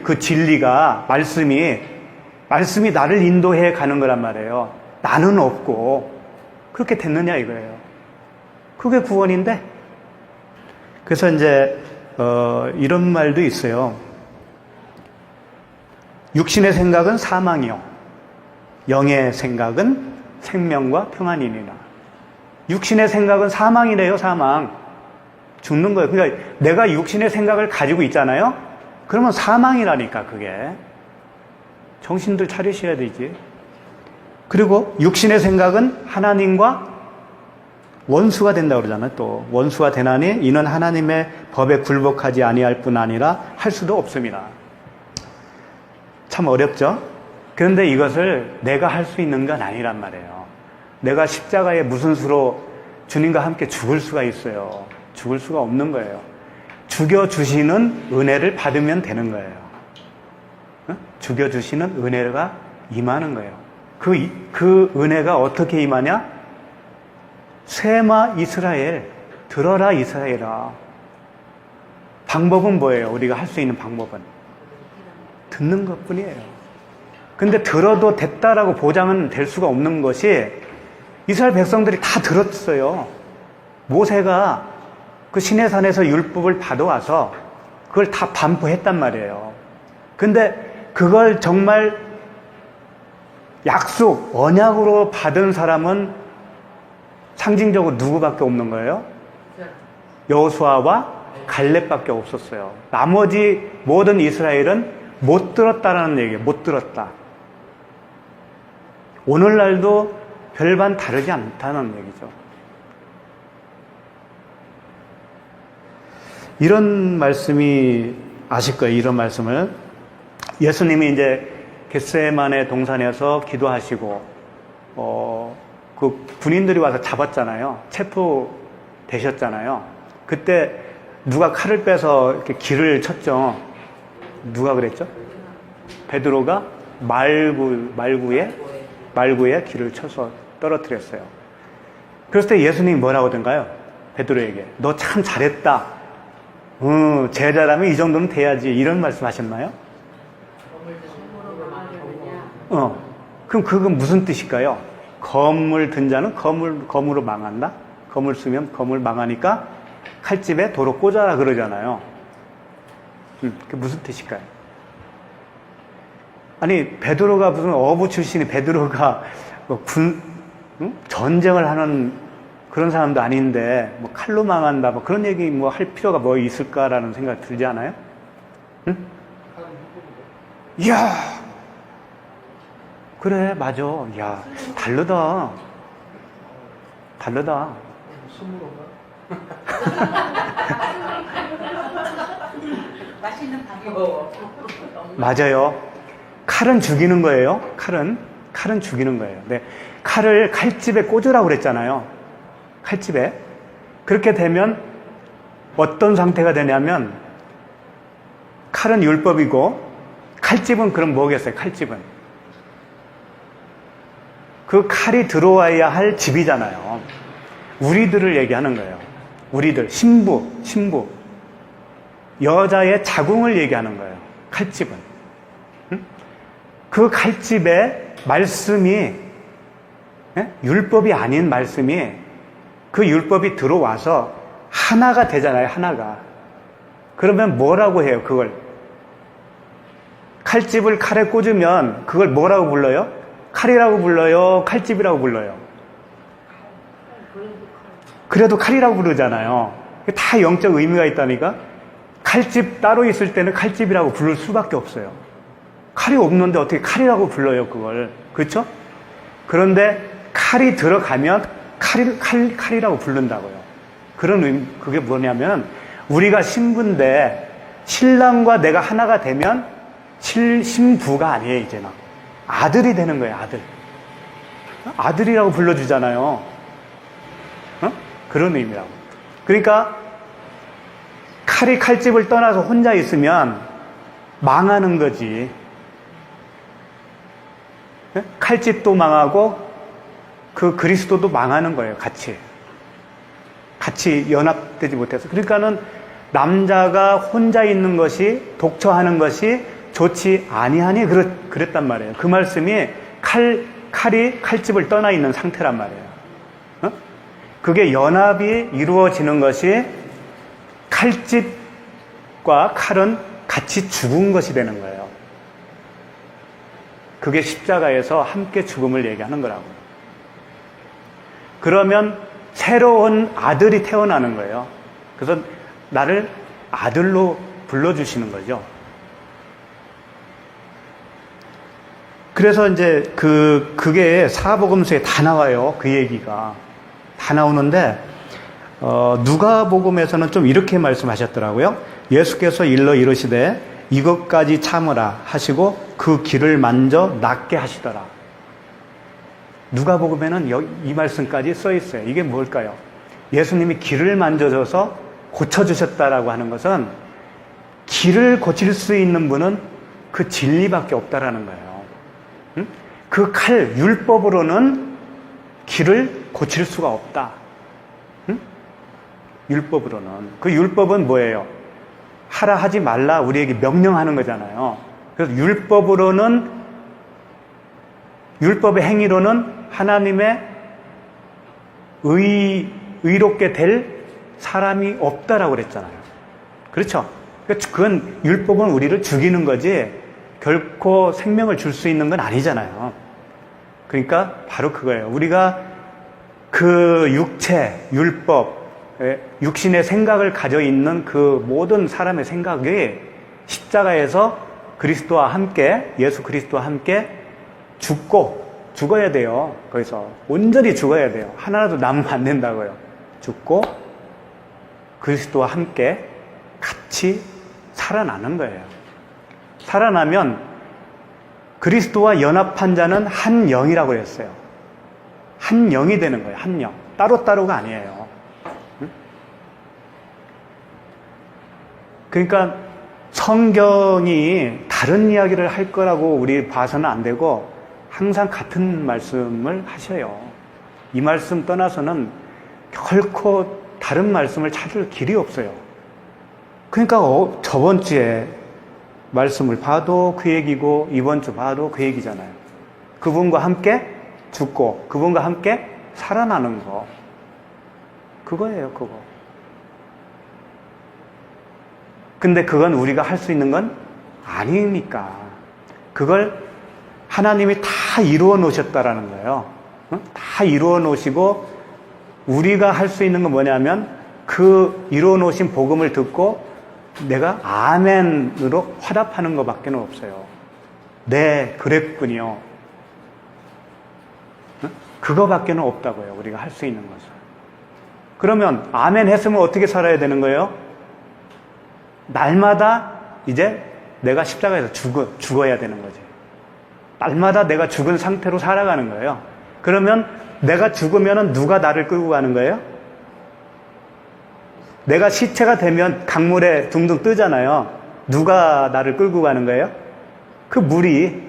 그 진리가, 말씀이 나를 인도해 가는 거란 말이에요. 나는 없고. 그렇게 됐느냐 이거예요. 그게 구원인데. 그래서 이제 이런 말도 있어요. 육신의 생각은 사망이요, 영의 생각은 생명과 평안이니라. 육신의 생각은 사망이래요. 사망. 죽는 거예요. 그러니까 내가 육신의 생각을 가지고 있잖아요. 그러면 사망이라니까. 그게 정신들 차리셔야 되지. 그리고 육신의 생각은 하나님과 원수가 된다고 그러잖아요. 또 원수가 되나니 이는 하나님의 법에 굴복하지 아니할 뿐 아니라 할 수도 없습니다. 참 어렵죠? 그런데 이것을 내가 할 수 있는 건 아니란 말이에요. 내가 십자가에 무슨 수로 주님과 함께 죽을 수가 있어요. 죽을 수가 없는 거예요. 죽여주시는 은혜를 받으면 되는 거예요. 죽여주시는 은혜가 임하는 거예요. 그 은혜가 어떻게 임하냐? 쇠마 이스라엘, 들어라 이스라엘아. 방법은 뭐예요? 우리가 할 수 있는 방법은 듣는 것 뿐이에요. 근데 들어도 됐다라고 보장은 될 수가 없는 것이, 이스라엘 백성들이 다 들었어요. 모세가 그 시내산에서 율법을 받아와서 그걸 다 반포했단 말이에요. 근데 그걸 정말 약속, 언약으로 받은 사람은 상징적으로 누구밖에 없는 거예요? 여호수아와 갈렙밖에 없었어요. 나머지 모든 이스라엘은 못 들었다라는 얘기예요. 못 들었다. 오늘날도 별반 다르지 않다는 얘기죠. 이런 말씀이 아실 거예요. 이런 말씀을. 예수님이 이제 겟세마네 동산에서 기도하시고 그 군인들이 와서 잡았잖아요. 체포되셨잖아요. 그때 누가 칼을 빼서 이렇게 길을 쳤죠. 누가 그랬죠? 베드로가 말구에 길을 쳐서 떨어뜨렸어요. 그랬을 때 예수님이 뭐라고 하던가요? 베드로에게 너 참 잘했다. 제자라면 이 정도는 돼야지. 이런 말씀 하셨나요? 그럼 그건 무슨 뜻일까요? 검을 든 자는 검으로 망한다? 검을 쓰면 검을 망하니까 칼집에 도로 꽂아라 그러잖아요. 그게 무슨 뜻일까요? 아니, 베드로가 무슨 어부 출신이 베드로가 뭐 전쟁을 하는 그런 사람도 아닌데 뭐 칼로 망한다 뭐 그런 얘기 뭐 할 필요가 뭐 있을까라는 생각 들지 않아요? 응? 이야, 그래, 맞아. 야, 다르다. 맛있는 밥이 맞아요. 칼은 죽이는 거예요. 칼은 죽이는 거예요. 네. 칼을 칼집에 꽂으라고 그랬잖아요. 칼집에. 그렇게 되면 어떤 상태가 되냐면 칼은 율법이고 칼집은 그럼 뭐겠어요? 칼집은 그 칼이 들어와야 할 집이잖아요. 우리들을 얘기하는 거예요. 우리들, 신부 여자의 자궁을 얘기하는 거예요. 칼집은. 그 칼집에 말씀이, 율법이 아닌 말씀이 그 율법이 들어와서 하나가 되잖아요. 하나가. 그러면 뭐라고 해요? 그걸 칼집을 칼에 꽂으면 그걸 뭐라고 불러요? 칼이라고 불러요? 칼집이라고 불러요? 그래도 칼이라고 부르잖아요. 다 영적 의미가 있다니까. 칼집 따로 있을 때는 칼집이라고 부를 수밖에 없어요. 칼이 없는데 어떻게 칼이라고 불러요, 그걸. 그렇죠? 그런데 칼이 들어가면 칼이라고 부른다고요. 그런 의미, 그게 뭐냐면 우리가 신부인데 신랑과 내가 하나가 되면 신부가 아니에요, 이제는. 아들이 되는 거예요, 아들. 아들이라고 불러주잖아요. 그런 의미라고. 그러니까 칼이 칼집을 떠나서 혼자 있으면 망하는 거지. 칼집도 망하고 그 그리스도도 망하는 거예요, 같이 연합되지 못해서. 그러니까는 남자가 혼자 있는 것이, 독처하는 것이 좋지 아니하니 그랬단 말이에요. 그 말씀이 칼이 칼집을 떠나 있는 상태란 말이에요. 그게 연합이 이루어지는 것이 칼집과 칼은 같이 죽은 것이 되는 거예요. 그게 십자가에서 함께 죽음을 얘기하는 거라고. 그러면 새로운 아들이 태어나는 거예요. 그래서 나를 아들로 불러주시는 거죠. 그래서 이제 그게 사복음서에 다 나와요. 그 얘기가. 다 나오는데, 누가복음에서는 좀 이렇게 말씀하셨더라고요. 예수께서 일러 이르시되 이것까지 참으라 하시고 그 길을 만져 낫게 하시더라. 누가복음에는 이 말씀까지 써 있어요. 이게 뭘까요? 예수님이 길을 만져줘서 고쳐주셨다라고 하는 것은 길을 고칠 수 있는 분은 그 진리밖에 없다라는 거예요. 그 칼, 율법으로는 길을 고칠 수가 없다. 율법으로는. 그 율법은 뭐예요? 하라 하지 말라 우리에게 명령하는 거잖아요. 그래서 율법의 행위로는 하나님의 의롭게 될 사람이 없다라고 그랬잖아요. 그렇죠? 그건 율법은 우리를 죽이는 거지 결코 생명을 줄 수 있는 건 아니잖아요. 그러니까 바로 그거예요. 우리가 그 육체, 율법, 육신의 생각을 가져 있는 그 모든 사람의 생각이 십자가에서 그리스도와 함께, 예수 그리스도와 함께 죽어야 돼요. 거기서 온전히 죽어야 돼요. 하나라도 남으면 안 된다고요. 죽고 그리스도와 함께 같이 살아나는 거예요. 살아나면 그리스도와 연합한 자는 한 영이라고 그랬어요. 한 영이 되는 거예요. 한 영. 따로따로가 아니에요. 그러니까 성경이 다른 이야기를 할 거라고 우리 봐서는 안 되고 항상 같은 말씀을 하셔요. 이 말씀 떠나서는 결코 다른 말씀을 찾을 길이 없어요. 그러니까 저번 주에 말씀을 봐도 그 얘기고 이번 주 봐도 그 얘기잖아요. 그분과 함께 죽고 그분과 함께 살아나는 거. 그거예요, 그거. 근데 그건 우리가 할 수 있는 건 아니니까. 그걸 하나님이 다 이루어 놓으셨다라는 거예요. 다 이루어 놓으시고 우리가 할 수 있는 건 뭐냐면 그 이루어 놓으신 복음을 듣고 내가 아멘으로 화답하는 것밖에 없어요. 네, 그랬군요. 그거밖에 없다고요. 우리가 할 수 있는 것은. 그러면 아멘 했으면 어떻게 살아야 되는 거예요? 날마다 이제 내가 십자가에서 죽어야 되는 거지. 날마다 내가 죽은 상태로 살아가는 거예요. 그러면 내가 죽으면 누가 나를 끌고 가는 거예요? 내가 시체가 되면 강물에 둥둥 뜨잖아요. 누가 나를 끌고 가는 거예요? 그 물이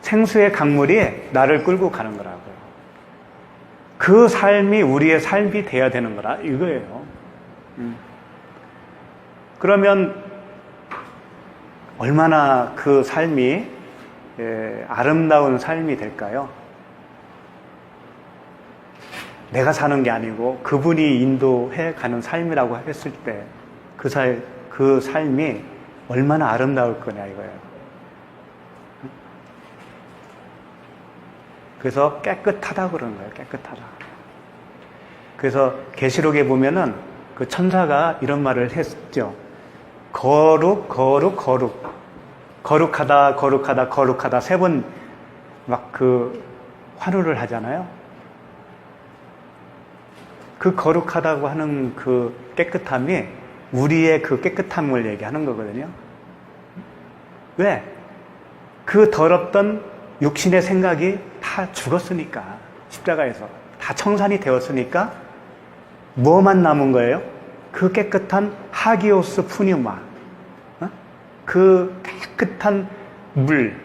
생수의 강물이 나를 끌고 가는 거라고요. 그 삶이 우리의 삶이 돼야 되는 거라 이거예요. 그러면 얼마나 그 삶이 아름다운 삶이 될까요? 내가 사는 게 아니고 그분이 인도해 가는 삶이라고 했을 때 그 삶이 얼마나 아름다울 거냐 이거예요. 그래서 깨끗하다 그러는 거예요. 깨끗하다. 그래서 계시록에 보면은 그 천사가 이런 말을 했죠. 거룩, 거룩, 거룩. 거룩하다, 거룩하다, 거룩하다. 3번 막 그 환호를 하잖아요. 그 거룩하다고 하는 그 깨끗함이 우리의 그 깨끗함을 얘기하는 거거든요. 왜? 그 더럽던 육신의 생각이 다 죽었으니까. 십자가에서. 다 청산이 되었으니까 뭐만 남은 거예요? 그 깨끗한 하기오스 푸뉴마. 그 깨끗한 물.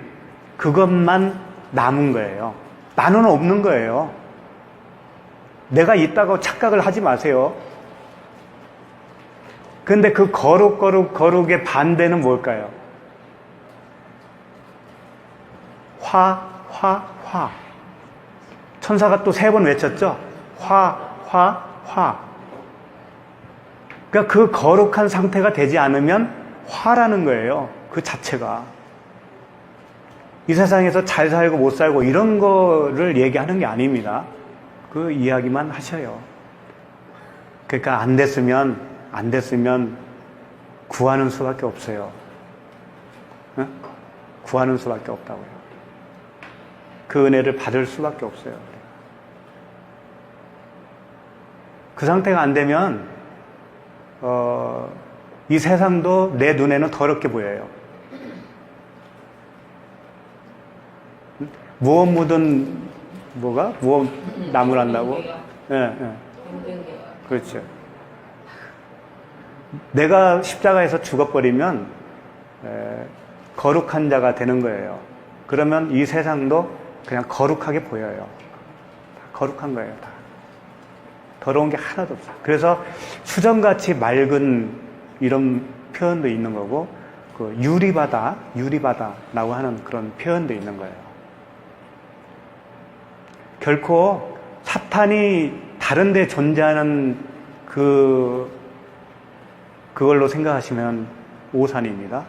그것만 남은 거예요. 나는 없는 거예요. 내가 있다고 착각을 하지 마세요. 근데 그 거룩의 반대는 뭘까요? 화. 천사가 또 3번 외쳤죠? 화. 그러니까 그 거룩한 상태가 되지 않으면 화라는 거예요. 그 자체가. 이 세상에서 잘 살고 못 살고 이런 거를 얘기하는 게 아닙니다. 그 이야기만 하셔요. 그러니까 안 됐으면 구하는 수밖에 없어요. 응? 구하는 수밖에 없다고요. 그 은혜를 받을 수밖에 없어요. 그 상태가 안 되면 이 세상도 내 눈에는 더럽게 보여요. 무엇 묻은 무엇 나무란다고? 예. 그렇죠. 내가 십자가에서 죽어버리면 거룩한 자가 되는 거예요. 그러면 이 세상도 그냥 거룩하게 보여요. 거룩한 거예요. 다. 더러운 게 하나도 없어요. 그래서 수정같이 맑은 이런 표현도 있는 거고 그 유리바다라고 하는 그런 표현도 있는 거예요. 결코 사탄이 다른 데 존재하는 그걸로 생각하시면 오산입니다.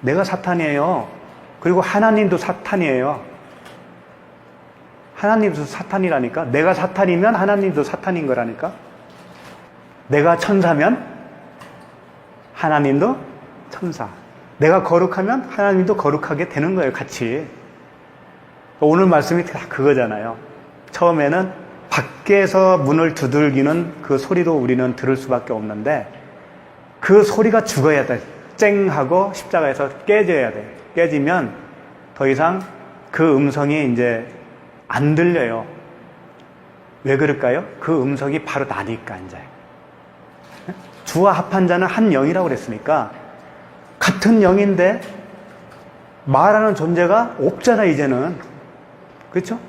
내가 사탄이에요. 그리고 하나님도 사탄이에요. 하나님도 사탄이라니까. 내가 사탄이면 하나님도 사탄인 거라니까. 내가 천사면 하나님도 천사. 내가 거룩하면 하나님도 거룩하게 되는 거예요. 같이. 오늘 말씀이 다 그거잖아요. 처음에는 밖에서 문을 두들기는 그 소리도 우리는 들을 수밖에 없는데 그 소리가 죽어야 돼. 쨍 하고 십자가에서 깨져야 돼. 깨지면 더 이상 그 음성이 이제 안 들려요. 왜 그럴까요? 그 음성이 바로 나니까 이제. 주와 합한 자는 한 영이라고 그랬으니까 같은 영인데 말하는 존재가 없잖아 이제는. 그렇죠?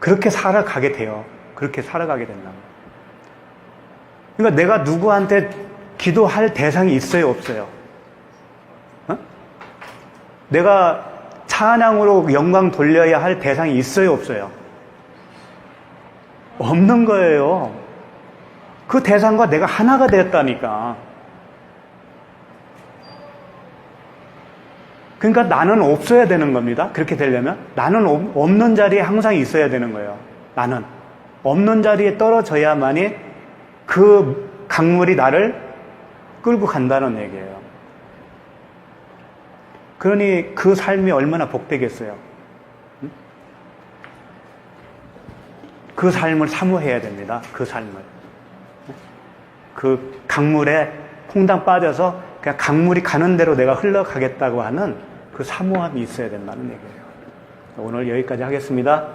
그렇게 살아가게 돼요. 그렇게 살아가게 된다. 그러니까 내가 누구한테 기도할 대상이 있어요, 없어요? 어? 내가 찬양으로 영광 돌려야 할 대상이 있어요, 없어요? 없는 거예요. 그 대상과 내가 하나가 되었다니까. 그러니까 나는 없어야 되는 겁니다. 그렇게 되려면 나는 없는 자리에 항상 있어야 되는 거예요. 나는 없는 자리에 떨어져야만이 그 강물이 나를 끌고 간다는 얘기예요. 그러니 그 삶이 얼마나 복되겠어요. 그 삶을 사모해야 됩니다. 그 삶을. 그 강물에 퐁당 빠져서 그냥 강물이 가는 대로 내가 흘러가겠다고 하는 그 사모함이 있어야 된다는 얘기예요. 오늘 여기까지 하겠습니다.